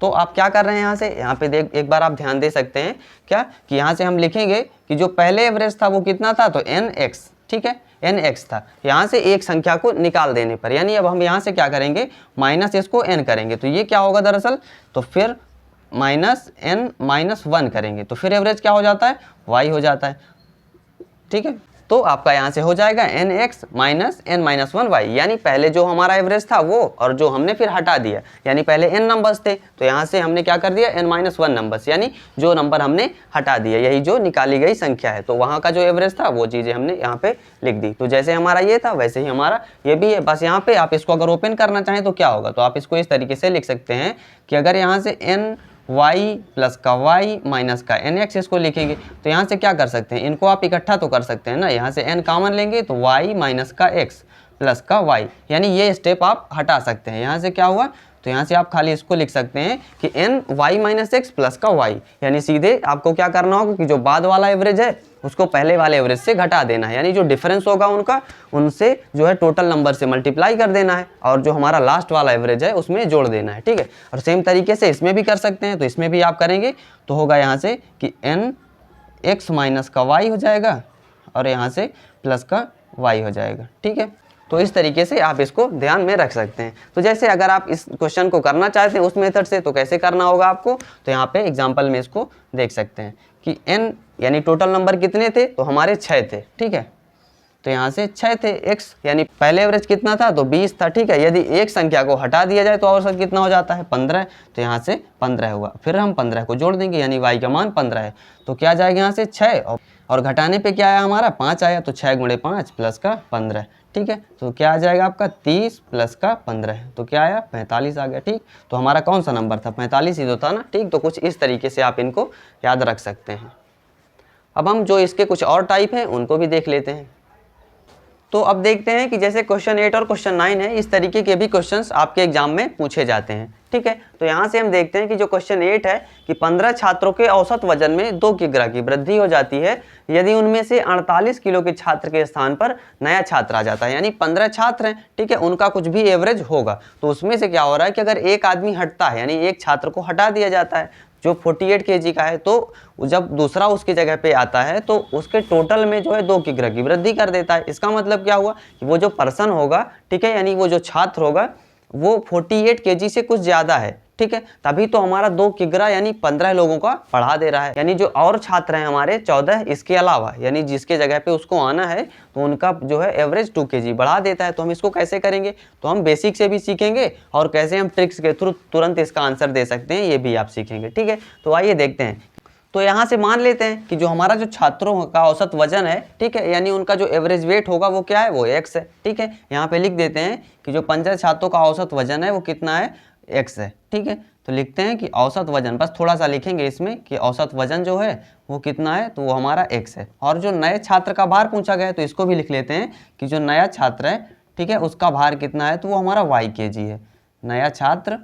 तो आप क्या कर रहे हैं यहाँ से, यहाँ पे देख एक बार आप ध्यान दे सकते हैं क्या कि यहाँ से हम लिखेंगे कि जो पहले एवरेज था वो कितना था, तो nx, ठीक है nx था। यहाँ से एक संख्या को निकाल देने पर यानी अब हम यहाँ से क्या करेंगे, माइनस इसको n करेंगे तो ये क्या होगा दरअसल, तो फिर माइनस n माइनस 1 करेंगे तो फिर एवरेज क्या हो जाता है, y हो जाता है। ठीक है, तो आपका यहाँ से हो जाएगा nx minus n minus 1y, यानी पहले जो हमारा एवरेज था वो और जो हमने फिर हटा दिया, यानी पहले n नंबर्स थे तो यहाँ से हमने क्या कर दिया n माइनस 1 नंबर्स, यानी जो नंबर हमने हटा दिया यही जो निकाली गई संख्या है। तो वहाँ का जो एवरेज था वो चीज़ें हमने यहाँ पे लिख दी। तो जैसे हमारा ये था वैसे ही हमारा ये भी है। बस यहाँ पे आप इसको अगर ओपन करना चाहें तो क्या होगा, तो आप इसको इस तरीके से लिख सकते हैं कि अगर यहाँ से n y प्लस का y माइनस का nx इसको लिखेंगे तो यहाँ से क्या कर सकते हैं, इनको आप इकट्ठा तो कर सकते हैं ना, यहाँ से n कॉमन लेंगे तो y माइनस का x प्लस का y, यानी ये स्टेप आप हटा सकते हैं। यहाँ से क्या हुआ, तो यहाँ से आप खाली इसको लिख सकते हैं कि n y minus x plus का y, यानी सीधे आपको क्या करना होगा कि जो बाद वाला एवरेज है उसको पहले वाले एवरेज से घटा देना है, यानी जो डिफरेंस होगा उनका उनसे जो है टोटल नंबर से मल्टीप्लाई कर देना है और जो हमारा लास्ट वाला एवरेज है उसमें जोड़ देना है। ठीक है, और सेम तरीके से इसमें भी कर सकते हैं, तो इसमें भी आप करेंगे तो होगा यहाँ से कि n x माइनस का y हो जाएगा और यहाँ से प्लस का y हो जाएगा। ठीक है, तो इस तरीके से आप इसको ध्यान में रख सकते हैं। तो जैसे अगर आप इस क्वेश्चन को करना चाहते हैं उस मेथड से तो कैसे करना होगा आपको, तो यहाँ पे एग्जांपल में इसको देख सकते हैं कि n यानी टोटल नंबर कितने थे, तो हमारे 6 थे। ठीक है, तो यहाँ से 6 थे, x यानी पहले एवरेज कितना था, तो 20 था। ठीक है, यदि एक संख्या को हटा दिया जाए तो औसत कितना हो जाता है, 15, तो यहाँ से 15 हुआ। फिर हम 15 को जोड़ देंगे यानी y का मान 15 है, तो क्या जाएगा यहाँ से 6 और घटाने पे क्या आया हमारा 5 आया, तो 6 गुणे 5 प्लस का 15। ठीक है, तो क्या आ जाएगा आपका 30 प्लस का 15, तो क्या आया 45 आ गया। ठीक, तो हमारा कौन सा नंबर था, 45 ही तो था ना। ठीक, तो कुछ इस तरीके से आप इनको याद रख सकते हैं। अब हम जो इसके कुछ और टाइप हैं उनको भी देख लेते हैं। तो अब देखते हैं कि जैसे क्वेश्चन 8 और क्वेश्चन 9 है, इस तरीके के भी क्वेश्चंस आपके एग्जाम में पूछे जाते हैं। ठीक है, तो यहाँ से हम देखते हैं कि जो क्वेश्चन 8 है कि 15 छात्रों के औसत वजन में 2 किग्रा की वृद्धि हो जाती है यदि उनमें से 48 किलो के छात्र के स्थान पर नया छात्र आ जाता है, यानी 15 छात्र हैं। ठीक है, उनका कुछ भी एवरेज होगा, तो उसमें से क्या हो रहा है कि अगर एक आदमी हटता है यानी एक छात्र को हटा दिया जाता है जो 48 kg का है, तो जब दूसरा उसकी जगह पे आता है तो उसके टोटल में जो है 2 किग्रा की वृद्धि कर देता है। इसका मतलब क्या हुआ कि वो जो पर्सन होगा, ठीक है, यानी वो जो छात्र होगा वो 48 kg से कुछ ज़्यादा है। ठीक है, तभी तो हमारा 2 किग्रा यानी 15 लोगों का बढ़ा दे रहा है, यानी जो और छात्र हैं हमारे 14 इसके अलावा, यानी जिसके जगह पे उसको आना है तो उनका जो है एवरेज 2 kg बढ़ा देता है। तो हम इसको कैसे करेंगे, तो हम बेसिक से भी सीखेंगे और कैसे हम ट्रिक्स के थ्रू तुरंत इसका आंसर दे सकते हैं ये भी आप सीखेंगे। ठीक है, तो आइए देखते हैं। तो यहाँ से मान लेते हैं कि जो हमारा जो छात्रों का औसत वजन है, ठीक है, यानी उनका जो एवरेज वेट होगा वो क्या है, वो x है। ठीक है, यहाँ पे लिख देते हैं कि जो 15 छात्रों का औसत वजन है वो कितना है, x है। ठीक है, तो लिखते हैं कि औसत वजन, बस थोड़ा सा लिखेंगे इसमें कि औसत वजन जो है वो कितना है, तो वो हमारा x है। और जो नए छात्र का भार पूछा गया है तो इसको भी लिख लेते हैं कि जो नया छात्र है, ठीक है, उसका भार कितना है, तो वो हमारा y kg है। नया छात्र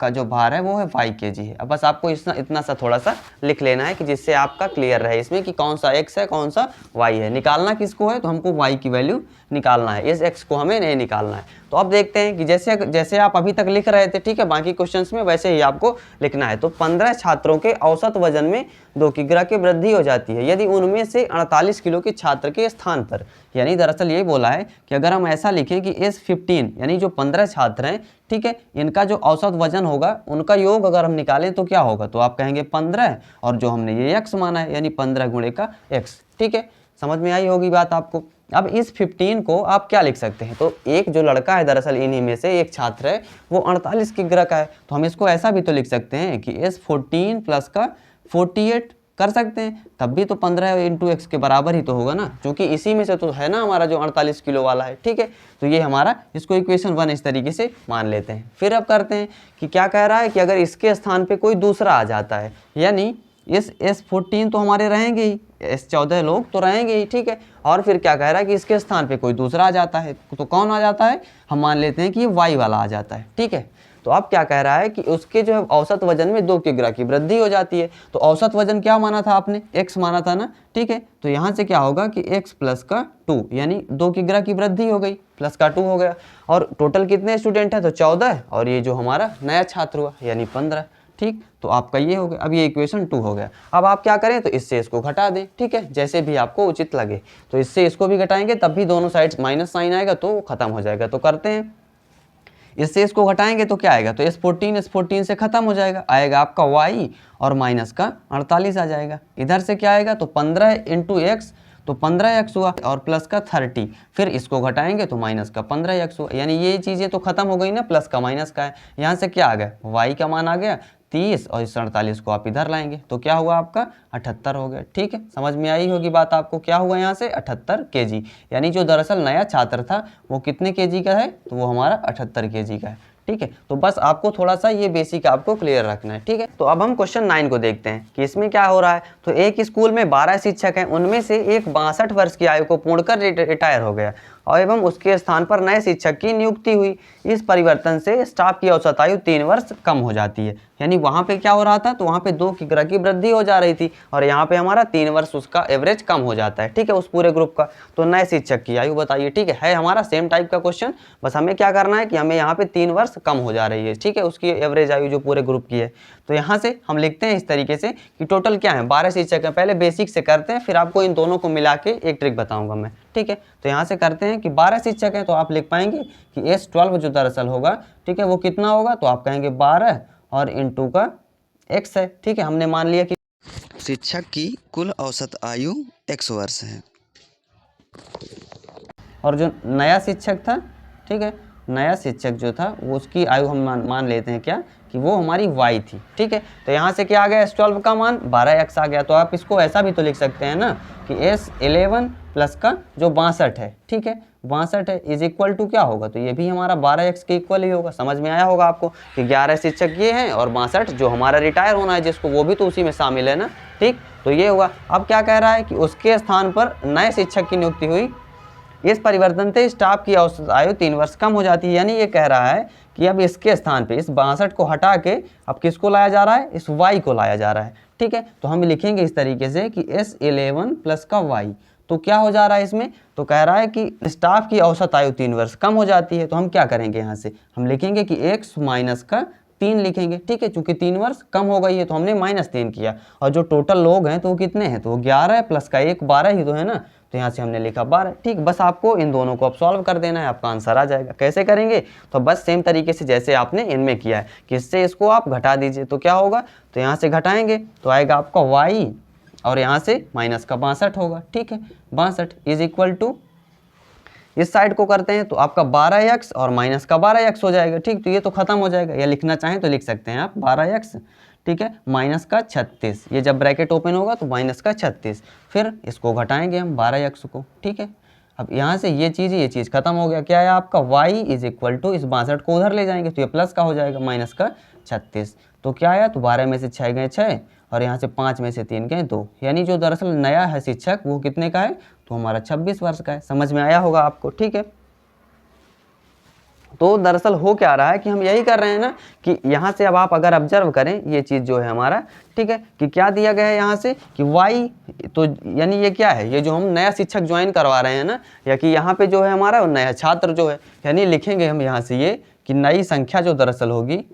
का जो भार है वो है y kg है। अब बस आपको इतना सा थोड़ा सा लिख लेना है कि जिससे आपका क्लियर रहे इसमें कि कौन सा x है कौन सा y है। निकालना किसको है, तो हमको y की वैल्यू निकालना है, इस x को हमें नहीं निकालना है। तो अब देखते हैं कि जैसे आप अभी तक लिख रहे थे, ठीक है, बाकी क्वेश्चंस में वैसे ही आपको लिखना है। तो 15 छात्रों के औसत वजन में 2 किग्रा की वृद्धि हो जाती है यदि उनमें से 48 किलो के छात्र के स्थान पर, यानी दरअसल ये बोला है कि अगर हम ऐसा लिखें कि इस 15 यानी जो 15 छात्र हैं, ठीक है, इनका जो औसत वजन होगा उनका योग अगर हम निकालें तो क्या होगा, तो आप कहेंगे 15 और जो हमने ये x माना है यानी 15 गुणे का x। ठीक है, समझ में आई होगी बात आपको। अब इस 15 को आप क्या लिख सकते हैं, तो एक जो लड़का है दरअसल इन्हीं में से एक छात्र है, वो 48 किग्रा का है, तो हम इसको ऐसा भी तो लिख सकते हैं कि S14 प्लस का 48 कर सकते हैं, तब भी तो 15 इंटू एक्स के बराबर ही तो होगा ना, क्योंकि इसी में से तो है ना हमारा जो 48 किलो वाला है। ठीक है, तो ये हमारा, इसको इक्वेशन 1 इस तरीके से मान लेते हैं। फिर अब करते हैं कि क्या कह रहा है कि अगर इसके स्थान पे कोई दूसरा आ जाता है, यानी इस S14 तो हमारे रहेंगे ही, S14 लोग तो रहेंगे ही। ठीक है, और फिर क्या कह रहा है कि इसके स्थान पे कोई दूसरा आ जाता है, तो कौन आ जाता है, हम मान लेते हैं कि ये Y वाला आ जाता है। ठीक है, तो अब क्या कह रहा है कि उसके जो है औसत वजन में 2 किग्रा की वृद्धि हो जाती है। तो औसत वजन क्या माना था आपने, x माना था ना। ठीक है, तो यहाँ से क्या होगा कि x प्लस का 2 यानी 2 किग्रा की वृद्धि हो गई, प्लस का 2 हो गया। और टोटल कितने स्टूडेंट हैं, तो 14, और ये जो हमारा नया छात्र हुआ यानी 15। ठीक, तो आपका ये हो गया, अब ये इक्वेशन 2 हो गया। अब आप क्या करें, तो इससे इसको घटा दें। ठीक है, जैसे भी आपको उचित लगे, तो इससे इसको भी घटाएंगे तब भी दोनों साइड माइनस साइन आएगा तो खत्म हो जाएगा। तो करते हैं, इससे इसको घटाएंगे तो क्या आएगा, तो S14 से खत्म हो जाएगा, आएगा आपका y और माइनस का 48 आ जाएगा। इधर से क्या आएगा, तो 15 इंटू एक्स, तो 15x हुआ, और प्लस का 30, फिर इसको घटाएंगे तो माइनस का 15x हुआ, यानी ये चीज़ें तो खत्म हो गई ना, प्लस का माइनस का है। यहाँ से क्या आ गया, y का मान आ गया 30, और इस 48 को आप इधर लाएंगे तो क्या हुआ आपका 78 हो गया। ठीक है, समझ में आई होगी बात आपको, क्या हुआ यहाँ से 78 kg, यानी जो दरअसल नया छात्र था वो कितने kg का है, तो वो हमारा 78 kg का है। ठीक है, तो बस आपको थोड़ा सा ये बेसिक आपको क्लियर रखना है। ठीक है, तो अब हम क्वेश्चन 9 को देखते हैं कि इसमें क्या हो रहा है। तो एक स्कूल में 12 शिक्षक हैं, उनमें से एक 62 वर्ष की आयु को पूर्ण कर रिटायर हो गया और एवं उसके स्थान पर नए शिक्षक की नियुक्ति हुई। इस परिवर्तन से स्टाफ की औसत आयु 3 वर्ष कम हो जाती है, यानी वहाँ पे क्या हो रहा था, तो वहाँ पे 2 किग्रा की वृद्धि हो जा रही थी और यहाँ पे हमारा 3 वर्ष उसका एवरेज कम हो जाता है। ठीक है, उस पूरे ग्रुप का। तो नए शिक्षक की आयु बताइए। ठीक है हमारा सेम टाइप का क्वेश्चन, बस हमें क्या करना है कि हमें यहाँ पे 3 वर्ष कम हो जा रही है। ठीक है, उसकी एवरेज आयु जो पूरे ग्रुप की है। तो यहाँ से हम लिखते हैं इस तरीके से कि टोटल क्या है, 12 शिक्षक हैं। पहले बेसिक से करते हैं, फिर आपको इन दोनों को मिला के एक ट्रिक बताऊंगा मैं। ठीक है, तो यहाँ से करते हैं कि 12 शिक्षक हैं, तो आप लिख पाएंगे कि S12 जो दरअसल होगा, ठीक है, वो कितना होगा, तो आप कहेंगे 12 और इंटू का x है। ठीक है, हमने मान लिया कि शिक्षक की कुल औसत आयु x वर्ष है। और जो नया शिक्षक था, ठीक है, नया शिक्षक जो था वो उसकी आयु हम मान लेते हैं क्या, कि वो हमारी y थी। ठीक है, तो यहाँ से क्या आ गया, S12 का मान 12x आ गया। तो आप इसको ऐसा भी तो लिख सकते हैं ना कि S11 प्लस का जो 62 है, ठीक है, 62 है, इज इक्वल टू क्या होगा, तो ये भी हमारा 12x के इक्वल ही होगा। समझ में आया होगा आपको कि 11 शिक्षक ये हैं और 62 जो हमारा रिटायर होना है जिसको, वो भी तो उसी में शामिल है ना। ठीक, तो ये हुआ। अब क्या कह रहा है कि उसके स्थान पर नए शिक्षक की नियुक्ति हुई। इस परिवर्तन से स्टाफ की औसत आयु 3 वर्ष कम हो जाती है, यानी ये कह रहा है कि अब इसके स्थान पे इस 62 को हटा के अब किसको लाया जा रहा है, इस y को लाया जा रहा है। ठीक है, तो हम लिखेंगे इस तरीके से कि S11 प्लस का y, तो क्या हो जा रहा है इसमें, तो कह रहा है कि स्टाफ की औसत आयु 3 वर्ष कम हो जाती है। तो हम क्या करेंगे, यहाँ से हम लिखेंगे कि x माइनस का 3 लिखेंगे। ठीक है, चूंकि 3 वर्ष कम हो गई है तो हमने -3 किया, और जो टोटल लोग हैं तो वो कितने हैं, तो वो 11 प्लस का 1 12 ही तो है ना, तो यहाँ से हमने लिखा 12। ठीक, बस आपको इन दोनों को अब सॉल्व कर देना है, आपका आंसर आ जाएगा। कैसे करेंगे, तो बस सेम तरीके से जैसे आपने इनमें किया है कि इससे इसको आप घटा दीजिए, तो क्या होगा, तो यहाँ से घटाएंगे तो आएगा आपका y, और यहाँ से माइनस का 62 होगा। ठीक है, 62 इज इक्वल टू, इस साइड को करते हैं तो आपका 12x और माइनस का 12x हो जाएगा। ठीक, तो ये तो खत्म हो जाएगा, या लिखना चाहें तो लिख सकते हैं आप 12x, ठीक है, माइनस का 36, ये जब ब्रैकेट ओपन होगा तो माइनस का 36, फिर इसको घटाएंगे हम 12x को। ठीक है, अब यहाँ से ये चीज़ खत्म हो गया, क्या है आपका y इज इक्वल टू, इस 62 को उधर ले जाएंगे तो ये प्लस का हो जाएगा माइनस का 36, तो क्या आया, तो 12 में से 6 गए 6 और यहाँ से 5 में से 3 गए 2, यानी जो दरअसल नया है शिक्षक वो कितने का है, तो हमारा 26 वर्ष का है। समझ में आया होगा आपको। ठीक है, तो दरअसल हो क्या रहा है कि हम यही कर रहे हैं ना कि यहाँ से अब आप अगर ऑब्जर्व करें ये चीज़ जो है हमारा, ठीक है, कि क्या दिया गया है यहाँ से कि y, तो यानी ये क्या है, ये जो हम नया शिक्षक ज्वाइन करवा रहे हैं ना, या कि यहाँ पे जो है हमारा नया छात्र जो है, यानी लिखेंगे हम यहाँ से ये कि नई संख्या जो दरअसल होगी,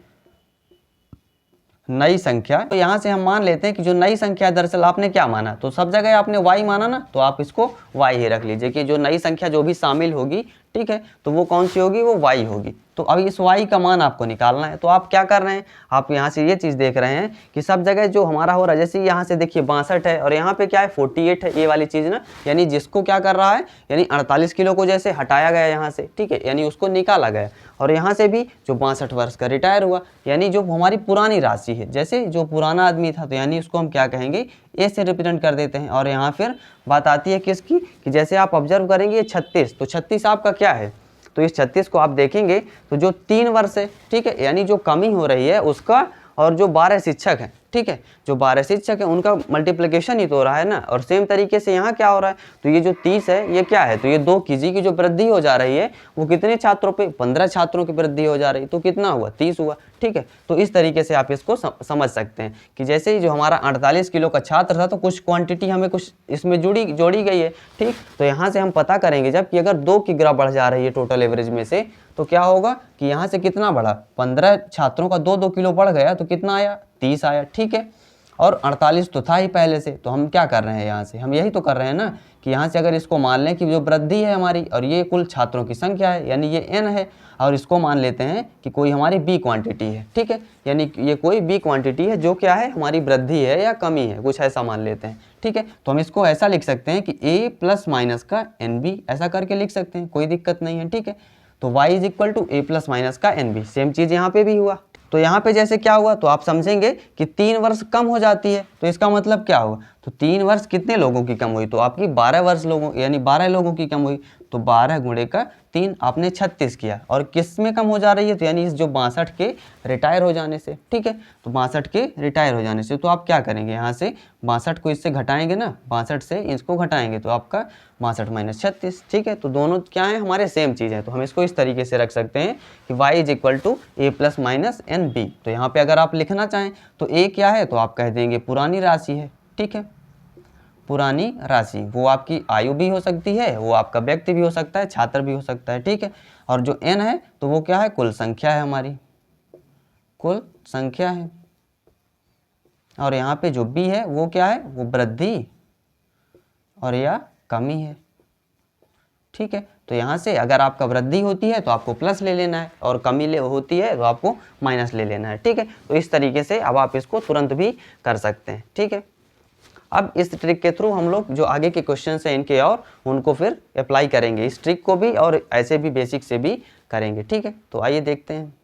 नई संख्या, तो यहाँ से हम मान लेते हैं कि जो नई संख्या दरअसल आपने क्या माना, तो सब जगह आपने y माना ना, तो आप इसको y ही रख लीजिए कि जो नई संख्या जो भी शामिल होगी, ठीक है। तो वो कौन सी होगी, वो y होगी। तो अब इस y का मान आपको निकालना है। तो आप क्या कर रहे हैं, आप यहाँ से ये चीज़ देख रहे हैं कि सब जगह जो हमारा हो रहा है, जैसे यहाँ से देखिए 62 है और यहाँ पे क्या है 48 है, ये वाली चीज़ ना, यानी जिसको क्या कर रहा है, यानी 48 किलो को जैसे हटाया गया यहाँ से, ठीक है, यानी उसको निकाला गया। और यहाँ से भी जो 62 वर्ष का रिटायर हुआ, यानी जो हमारी पुरानी राशि है, जैसे जो पुराना आदमी था, तो यानी उसको हम क्या कहेंगे, ए से रिप्रेजेंट कर देते हैं। और यहाँ फिर बात आती है किसकी, कि जैसे आप ऑब्जर्व करेंगे ये 36, तो 36 आपका क्या है, तो इस 36 को आप देखेंगे तो जो 3 वर्ष है, ठीक है, यानी जो कमी हो रही है उसका, और जो 12 शिक्षक हैं, ठीक है, जो 12 शिक्षक हैं उनका मल्टीप्लिकेशन ही तो हो रहा है ना। और सेम तरीके से यहाँ क्या हो रहा है, तो ये जो 30 है ये क्या है, तो ये 2 कीजी की जो वृद्धि हो जा रही है वो कितने छात्रों पे, 15 छात्रों की वृद्धि हो जा रही है, तो कितना हुआ, 30 हुआ, ठीक है। तो इस तरीके से आप इसको समझ सकते हैं कि जैसे ही जो हमारा 48 किलो का छात्र था, तो कुछ क्वांटिटी हमें कुछ इसमें जोड़ी गई है, ठीक। तो यहाँ से हम पता करेंगे जब कि अगर 2 की ग्राफ बढ़ जा रही है टोटल एवरेज में से, तो क्या होगा कि यहाँ से कितना बढ़ा, 15 छात्रों का 2-2 किलो बढ़ गया, तो कितना आया, 30 आया, ठीक है। और 48 तो था ही पहले से, तो हम क्या कर रहे हैं यहाँ से, हम यही तो कर रहे हैं ना कि यहाँ से अगर इसको मान लें कि जो वृद्धि है हमारी, और ये कुल छात्रों की संख्या है, यानी ये n है, और इसको मान लेते हैं कि कोई हमारी b क्वांटिटी है, ठीक है, यानी ये कोई b क्वांटिटी है जो क्या है, हमारी वृद्धि है या कमी है, कुछ ऐसा मान लेते हैं, ठीक है। तो हम इसको ऐसा लिख सकते हैं कि a प्लस माइनस का nb, ऐसा करके लिख सकते हैं, कोई दिक्कत नहीं है, ठीक है। तो y is equal to a plus minus का nb, सेम चीज़ यहाँ पे भी हुआ। तो यहाँ पे जैसे क्या हुआ, तो आप समझेंगे कि 3 वर्ष कम हो जाती है, तो इसका मतलब क्या हुआ, तो 3 वर्ष कितने लोगों की कम हुई, तो आपकी 12 वर्ष लोगों, यानी 12 लोगों की कम हुई। तो 12 गुणे का 3 आपने 36 किया, और किस में कम हो जा रही है, तो यानी इस जो 62 के रिटायर हो जाने से, ठीक है। तो 62 के रिटायर हो जाने से, तो आप क्या करेंगे, यहाँ से 62 को इससे घटाएंगे ना, 62 से इसको घटाएंगे, तो आपका 62 माइनस 36, ठीक है। तो दोनों क्या है, हमारे सेम चीज़ है। तो हम इसको इस तरीके से रख सकते हैं कि y is equal to a plus minus n b. तो यहाँ पे अगर आप लिखना चाहें तो a क्या है, तो आप कह देंगे पुरानी राशि है, ठीक है, पुरानी राशि, वो आपकी आयु भी हो सकती है, वो आपका व्यक्ति भी हो सकता है, छात्र भी हो सकता है, ठीक है। और जो n है तो वो क्या है, कुल संख्या है, हमारी कुल संख्या है। और यहाँ पे जो b है वो क्या है, वो वृद्धि और या कमी है, ठीक है। तो यहाँ से अगर आपका वृद्धि होती है तो आपको प्लस ले लेना है, और कमी होती है तो आपको माइनस ले लेना है, ठीक है। तो इस तरीके से अब आप इसको तुरंत भी कर सकते हैं, ठीक है। अब इस ट्रिक के थ्रू हम लोग जो आगे के क्वेश्चन हैं इनके और उनको फिर अप्लाई करेंगे, इस ट्रिक को भी और ऐसे भी बेसिक से भी करेंगे, ठीक है। तो आइए देखते हैं।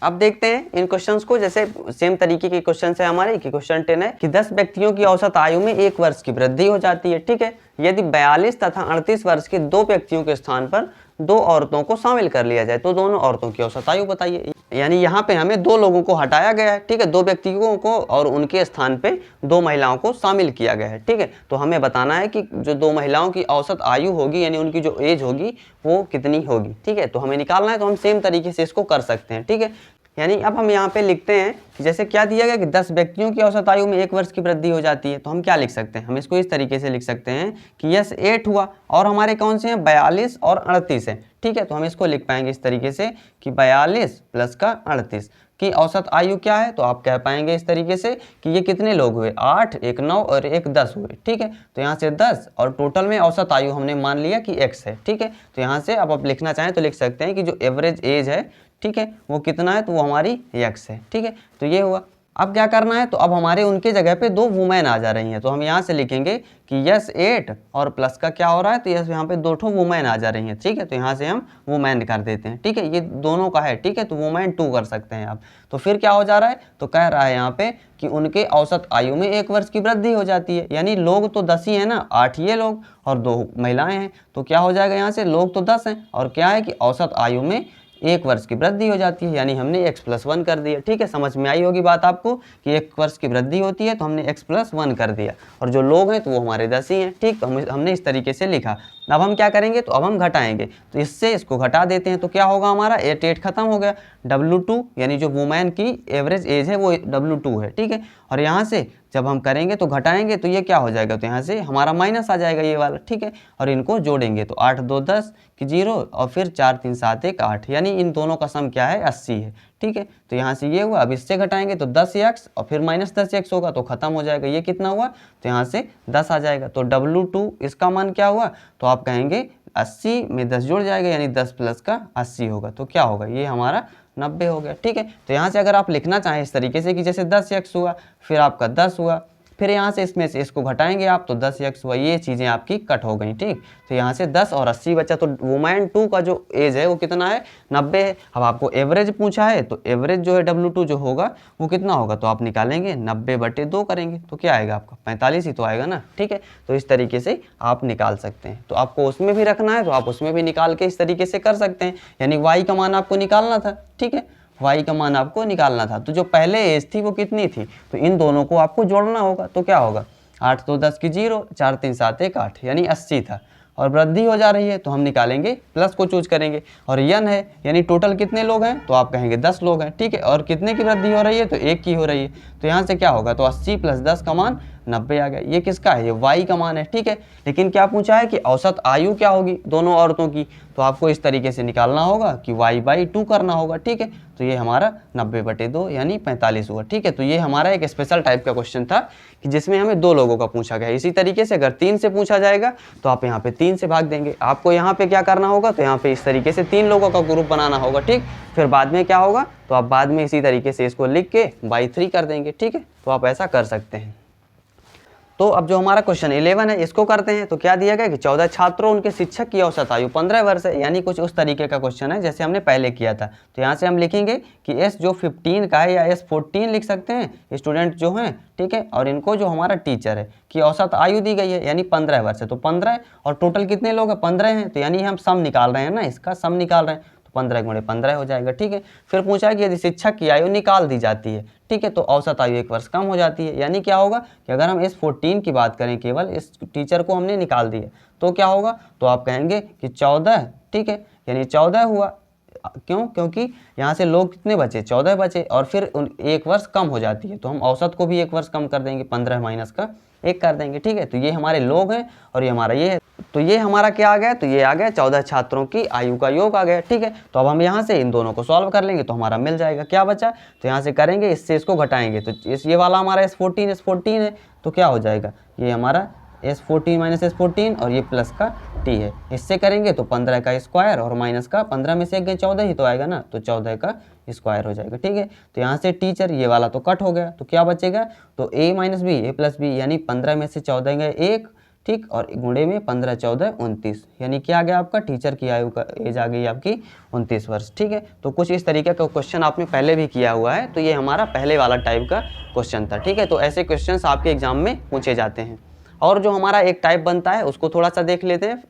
अब देखते हैं इन क्वेश्चंस को, जैसे सेम तरीके के क्वेश्चन है हमारे कि क्वेश्चन 10 है कि 10 व्यक्तियों की औसत आयु में 1 वर्ष की वृद्धि हो जाती है, ठीक है, यदि 42 तथा 38 वर्ष के 2 व्यक्तियों के स्थान पर 2 औरतों को शामिल कर लिया जाए तो दोनों औरतों की औसत आयु बताइए। यानी यहाँ पे हमें 2 लोगों को हटाया गया है, ठीक है, 2 व्यक्तियों को, और उनके स्थान पे 2 महिलाओं को शामिल किया गया है, ठीक है। तो हमें बताना है कि जो 2 महिलाओं की औसत आयु होगी, यानी उनकी जो एज होगी वो कितनी होगी, ठीक है। तो हमें निकालना है, तो हम सेम तरीके से इसको कर सकते हैं, ठीक है। यानी अब हम यहाँ पे लिखते हैं कि जैसे क्या दिया गया कि 10 व्यक्तियों की औसत आयु में 1 वर्ष की वृद्धि हो जाती है, तो हम क्या लिख सकते हैं, हम इसको इस तरीके से लिख सकते हैं कि यस 8 हुआ, और हमारे कौन से हैं, 42 और 38 है, ठीक है। तो हम इसको लिख पाएंगे इस तरीके से कि 42 प्लस का 38 की औसत आयु क्या है, तो आप कह पाएंगे इस तरीके से कि ये कितने लोग हुए, 8, एक 9 और एक 10 हुए, ठीक है। तो यहाँ से 10, और टोटल में औसत आयु हमने मान लिया कि x है, ठीक है। तो यहाँ से अब आप लिखना चाहें तो लिख सकते हैं कि जो एवरेज एज है, ठीक है, वो कितना है, तो वो हमारी x है, ठीक है। तो ये हुआ। अब क्या करना है, तो अब हमारे उनके जगह पे 2 वुमेन आ जा रही हैं, तो हम यहाँ से लिखेंगे कि यस 8 और प्लस का क्या हो रहा है, तो यस यहाँ पे 2 ठो वुमेन आ जा रही हैं, ठीक है। तो यहाँ से हम वुमेन कर देते हैं, ठीक है, ये दोनों का है, ठीक है। तो वुमेन 2 कर सकते हैं आप। तो फिर क्या हो जा रहा है, तो कह रहा है यहाँ पे कि उनके औसत आयु में 1 वर्ष की वृद्धि हो जाती है, यानी लोग तो 10 ही है ना, 8 ये लोग और 2 महिलाएं हैं, तो क्या हो जाएगा, यहाँ से लोग तो 10 हैं और क्या है कि औसत आयु में 1 वर्ष की वृद्धि हो जाती है, यानी हमने x+1 कर दिया, ठीक है। समझ में आई होगी बात आपको कि 1 वर्ष की वृद्धि होती है तो हमने x+1 कर दिया, और जो लोग हैं तो वो हमारे 10 ही हैं, ठीक। तो हमने इस तरीके से लिखा। अब हम क्या करेंगे, तो अब हम घटाएंगे, तो इससे इसको घटा देते हैं, तो क्या होगा, हमारा 8 खत्म हो गया, W2 यानी जो वुमेन की एवरेज एज है वो W2 है, ठीक है। और यहाँ से जब हम करेंगे तो घटाएंगे तो ये क्या हो जाएगा, तो यहाँ से हमारा माइनस आ जाएगा ये वाला, ठीक है। और इनको जोड़ेंगे तो 8 2 10 की 0 और फिर 4 3 7 1 8, यानी इन दोनों का सम क्या है, 80 है, ठीक है। तो यहाँ से ये हुआ। अब इससे घटाएंगे तो 10x और फिर माइनस 10x होगा तो खत्म हो जाएगा। ये कितना हुआ, तो यहाँ से 10 आ जाएगा। तो W2 इसका मान क्या हुआ, तो आप कहेंगे 80 में 10 जुड़ जाएगा यानी 10 प्लस का 80 होगा, तो क्या होगा, ये हमारा 90 हो गया। ठीक है, तो यहाँ से अगर आप लिखना चाहें इस तरीके से कि जैसे 10x हुआ, फिर आपका 10 हुआ, फिर यहाँ से इसमें से इसको घटाएंगे आप तो 10x हुआ, ये चीज़ें आपकी कट हो गई। ठीक, तो यहाँ से 10 और 80 बचा, तो वुमेन 2 का जो एज है वो कितना है, 90 है। अब आपको एवरेज पूछा है, तो एवरेज जो है W2 जो होगा वो कितना होगा, तो आप निकालेंगे 90/2 करेंगे, तो क्या आएगा आपका 45 ही तो आएगा ना। ठीक है, तो इस तरीके से आप निकाल सकते हैं। तो आपको उसमें भी रखना है तो आप उसमें भी निकाल के इस तरीके से कर सकते हैं, यानी y का मान आपको निकालना था। ठीक है, y का मान आपको निकालना था, तो जो पहले एज थी वो कितनी थी, तो इन दोनों को आपको जोड़ना होगा, तो क्या होगा 8 तो 10 की 0, 4 3 7 1 8 यानी 80 था, और वृद्धि हो जा रही है तो हम निकालेंगे प्लस को चूज करेंगे, और यन है यानी टोटल कितने लोग हैं, तो आप कहेंगे 10 लोग हैं। ठीक है, और कितने की वृद्धि हो रही है, तो 1 की हो रही है, तो यहाँ से क्या होगा, तो 80 + 10 का मान 90 आ गया। ये किसका है, ये y का मान है। ठीक है, लेकिन क्या पूछा है कि औसत आयु क्या होगी दोनों औरतों की, तो आपको इस तरीके से निकालना होगा कि y/2 करना होगा। ठीक है, तो ये हमारा 90/2 यानी 45 हुआ। ठीक है, तो ये हमारा एक स्पेशल टाइप का क्वेश्चन था कि जिसमें हमें 2 लोगों का पूछा गया। इसी तरीके से अगर 3 से पूछा जाएगा तो आप यहाँ पे 3 से भाग देंगे। आपको यहाँ पे क्या करना होगा, तो यहाँ पे इस तरीके से 3 लोगों का ग्रुप बनाना होगा। ठीक, फिर बाद में क्या होगा, तो आप बाद में इसी तरीके से इसको लिख के बाई 3 कर देंगे। ठीक है, तो आप ऐसा कर सकते हैं। तो अब जो हमारा क्वेश्चन 11 है इसको करते हैं। तो क्या दिया गया कि 14 छात्रों उनके शिक्षक की औसत आयु 15 वर्ष है, यानी कुछ उस तरीके का क्वेश्चन है जैसे हमने पहले किया था। तो यहाँ से हम लिखेंगे कि S जो 15 का है या S14 लिख सकते हैं, स्टूडेंट जो हैं। ठीक है, और इनको जो हमारा टीचर है कि औसत आयु दी गई है यानी 15 वर्ष है, तो 15 और टोटल कितने लोग हैं, 15 हैं, तो यानी हम सम निकाल रहे हैं ना, इसका सम निकाल रहे हैं, 15 × 15 हो जाएगा। ठीक है, फिर पूछा कि यदि शिक्षक की आयु निकाल दी जाती है, ठीक है, तो औसत आयु 1 वर्ष कम हो जाती है, यानी क्या होगा कि अगर हम S14 की बात करें, केवल इस टीचर को हमने निकाल दिया, तो क्या होगा, तो आप कहेंगे कि 14। ठीक है, यानी 14 हुआ। क्यों, क्योंकि यहाँ से लोग कितने बचे, 14 बचे, और फिर 1 वर्ष कम हो जाती है, तो हम औसत को भी 1 वर्ष कम कर देंगे, 15 माइनस का 1 कर देंगे। ठीक है, तो ये हमारे लोग हैं और ये हमारा ये है, तो ये हमारा क्या आ गया, तो ये आ गया 14 छात्रों की आयु का योग आ गया। ठीक है, तो अब हम यहाँ से इन दोनों को सॉल्व कर लेंगे तो हमारा मिल जाएगा। क्या बचा, तो यहाँ से करेंगे, इससे इसको घटाएंगे, तो ये वाला हमारा S14 है, तो क्या हो जाएगा, ये हमारा S14 - S14 और ये प्लस का t है। इससे करेंगे तो 15 का स्क्वायर और माइनस का 15 में से 1 गए 14 ही तो आएगा ना, तो 14 का स्क्वायर हो जाएगा। ठीक है, तो यहाँ से टीचर ये वाला तो कट हो गया, तो क्या बचेगा, तो a - b a + b यानी 15 में से 14 गए 1। ठीक, और गुणे में 15 14 29, यानी क्या आ गया आपका, टीचर की आयु का एज आ गई आपकी 29 वर्ष। ठीक है, तो कुछ इस तरीके का क्वेश्चन आपने पहले भी किया हुआ है, तो ये हमारा पहले वाला टाइप का क्वेश्चन था। ठीक है, तो ऐसे क्वेश्चंस आपके एग्जाम में पूछे जाते हैं। और जो हमारा एक टाइप बनता है उसको थोड़ा सा देख लेते हैं।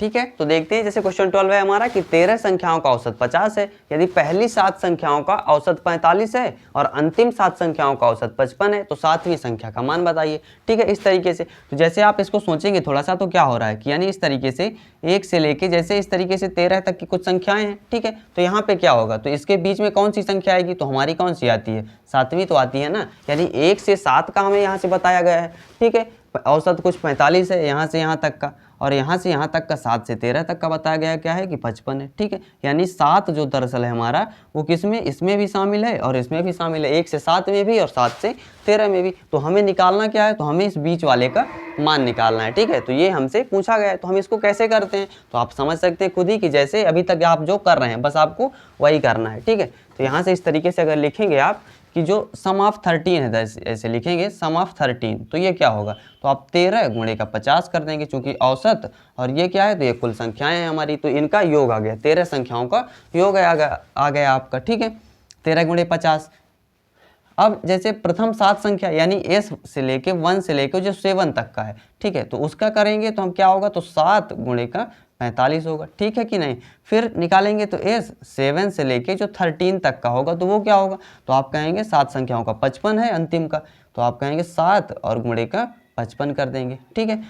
ठीक है, तो देखते हैं, जैसे क्वेश्चन 12 है हमारा कि 13 संख्याओं का औसत 50 है, यदि पहली 7 संख्याओं का औसत 45 है और अंतिम 7 संख्याओं का औसत 55 है, तो 7वीं संख्या का मान बताइए। ठीक है, इस तरीके से, तो जैसे आप इसको सोचेंगे थोड़ा सा, तो क्या हो रहा है कि यानी इस तरीके से 1 से लेके जैसे इस तरीके से 13 तक की कुछ संख्याएं हैं। ठीक है, तो यहाँ पे क्या होगा, तो इसके बीच में कौन सी संख्या आएगी, तो हमारी कौन सी आती है, 7वीं तो आती है ना, यानी 1 से 7 का हमें यहाँ से बताया गया है। ठीक है, औसत कुछ 45 है यहाँ से यहाँ तक का, और यहाँ से यहाँ तक का 7 से 13 तक का बताया गया क्या है कि 55 है। ठीक है, यानी 7 जो दरअसल है हमारा वो किसमें, इसमें भी शामिल है और इसमें भी शामिल है, 1 से 7 में भी और 7 से 13 में भी। तो हमें निकालना क्या है, तो हमें इस बीच वाले का मान निकालना है। ठीक है, तो ये हमसे पूछा गया है, तो हम इसको कैसे करते हैं, तो आप समझ सकते हैं खुद ही कि जैसे अभी तक आप जो कर रहे हैं बस आपको वही करना है। ठीक है, तो यहाँ से इस तरीके से अगर लिखेंगे आप कि जो सम ऑफ 13 है, ऐसे लिखेंगे सम ऑफ 13, तो ये क्या होगा, तो आप 13 गुणे का 50 कर देंगे, चूंकि औसत और ये क्या है, तो ये कुल संख्याएं हैं हमारी, तो इनका योग आ गया, 13 संख्याओं का योग आ गया आपका। ठीक है, 13 गुणे 50। अब जैसे प्रथम 7 संख्या यानी S से लेके 1 से लेके जो 7 तक का है, ठीक है, तो उसका करेंगे तो हम क्या होगा, तो 7 गुणे का 45 होगा। ठीक है कि नहीं, फिर निकालेंगे तो S 7 से लेके जो 13 तक का होगा, तो वो क्या होगा, तो आप कहेंगे 7 संख्याओं का 55 है अंतिम का, तो आप कहेंगे 7 और गुणे का 55 कर देंगे। ठीक है,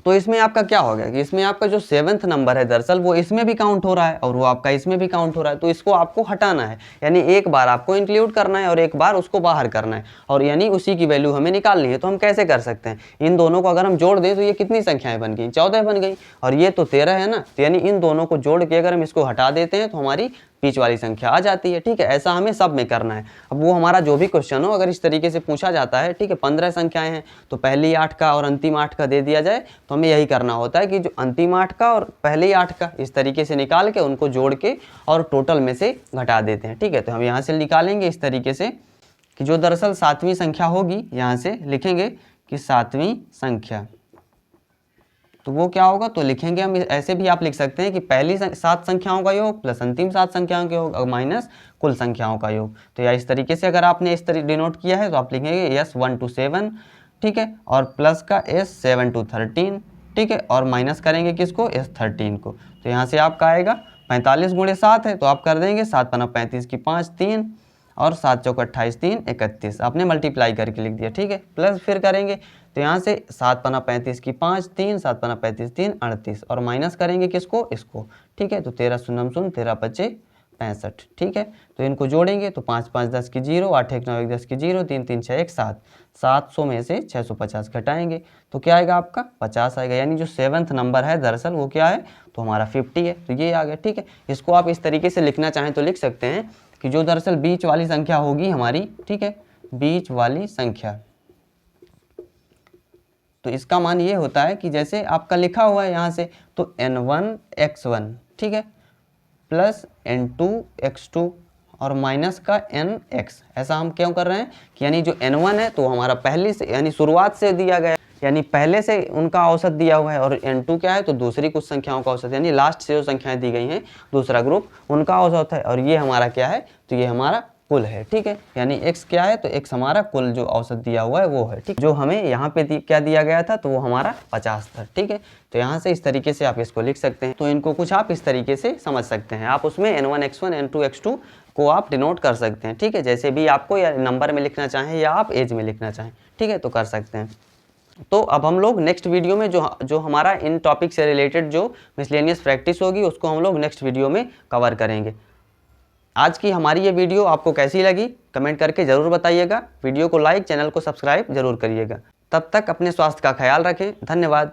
तो इसमें आपका क्या हो गया कि इसमें आपका जो 7th नंबर है दरअसल वो इसमें भी काउंट हो रहा है और वो आपका इसमें भी काउंट हो रहा है, तो इसको आपको हटाना है, यानी एक बार आपको इंक्लूड करना है और एक बार उसको बाहर करना है, और यानी उसी की वैल्यू हमें निकालनी है। तो हम कैसे कर सकते हैं, इन दोनों को अगर हम जोड़ दें तो ये कितनी संख्याएं बन गई, 14 बन गई, और ये तो 13 है ना, तो यानी इन दोनों को जोड़ के अगर हम इसको हटा देते हैं तो हमारी बीच वाली संख्या आ जाती है। ठीक है, ऐसा हमें सब में करना है। अब वो हमारा जो भी क्वेश्चन हो, अगर इस तरीके से पूछा जाता है, ठीक है, 15 संख्याएं हैं तो पहली 8 का और अंतिम 8 का दे दिया जाए, तो हमें यही करना होता है कि जो अंतिम 8 का और पहले 8 का इस तरीके से निकाल के उनको जोड़ के और टोटल में से घटा देते हैं। ठीक है, तो हम यहाँ से निकालेंगे इस तरीके से कि जो दरअसल 7वीं संख्या होगी, यहाँ से लिखेंगे कि 7वीं संख्या, तो वो क्या होगा, तो लिखेंगे हम ऐसे भी आप लिख सकते हैं कि पहली 7 संख्याओं का योग प्लस अंतिम 7 संख्याओं के योग माइनस कुल संख्याओं का योग। तो या इस तरीके से अगर आपने इस तरीके डिनोट किया है तो आप लिखेंगे S 1 to 7, ठीक है, और प्लस का S 7 to 13, ठीक है, और माइनस करेंगे किसको, S 13 को। तो यहाँ से आपका आएगा 45 गुणे 7 है तो आप कर देंगे 7 पन्ना 35 की 5 3 और 7 चौक 28 3 31, आपने मल्टीप्लाई करके लिख दिया। ठीक है, प्लस फिर करेंगे तो यहाँ से 7 पन्ना 35 की 5 3 7 पन्ना 35 3 38 और माइनस करेंगे किसको, इसको। ठीक है, तो 13 शून्य शून्य 13 पच्चे 65। ठीक है, तो इनको जोड़ेंगे तो 5 5 10 की 0, 8 1 9 1 10 की 0, 3 3 6 1 7, 700 में से 650 घटाएंगे तो क्या आएगा आपका 50 आएगा। यानी जो 7th नंबर है दरअसल वो क्या है, तो हमारा 50 है, तो ये आ गया। ठीक है, इसको आप इस तरीके से लिखना चाहें तो लिख सकते हैं कि जो दरअसल बीच वाली संख्या होगी हमारी, ठीक है, बीच वाली संख्या, तो इसका मान ये होता है कि जैसे आपका लिखा हुआ है यहाँ से, तो n1 x1, ठीक है, प्लस n2 x2 और माइनस का nx। ऐसा हम क्यों कर रहे हैं कि यानी जो n1 है तो हमारा पहले से यानी शुरुआत से दिया गया है, यानी पहले से उनका औसत दिया हुआ है, और n2 क्या है तो दूसरी कुछ संख्याओं का औसत, यानी लास्ट से जो संख्याएं दी गई हैं दूसरा ग्रुप उनका औसत है, और ये हमारा क्या है, तो ये हमारा कुल है। ठीक है, यानी x क्या है, तो x हमारा कुल जो औसत दिया हुआ है वो है। ठीक, जो हमें यहाँ पे क्या दिया गया था तो वो हमारा 50 था। ठीक है, तो यहाँ से इस तरीके से आप इसको लिख सकते हैं। तो इनको कुछ आप इस तरीके से समझ सकते हैं। आप उसमें n1 x1 n2 x2 को आप डिनोट कर सकते हैं। ठीक है, जैसे भी आपको या नंबर में लिखना चाहें या आप एज में लिखना चाहें, ठीक है, तो कर सकते हैं। तो अब हम लोग नेक्स्ट वीडियो में जो हमारा इन टॉपिक से रिलेटेड जो मिसलेनियस प्रैक्टिस होगी उसको हम लोग नेक्स्ट वीडियो में कवर करेंगे। आज की हमारी ये वीडियो आपको कैसी लगी कमेंट करके ज़रूर बताइएगा। वीडियो को लाइक, चैनल को सब्सक्राइब जरूर करिएगा। तब तक अपने स्वास्थ्य का ख्याल रखें। धन्यवाद।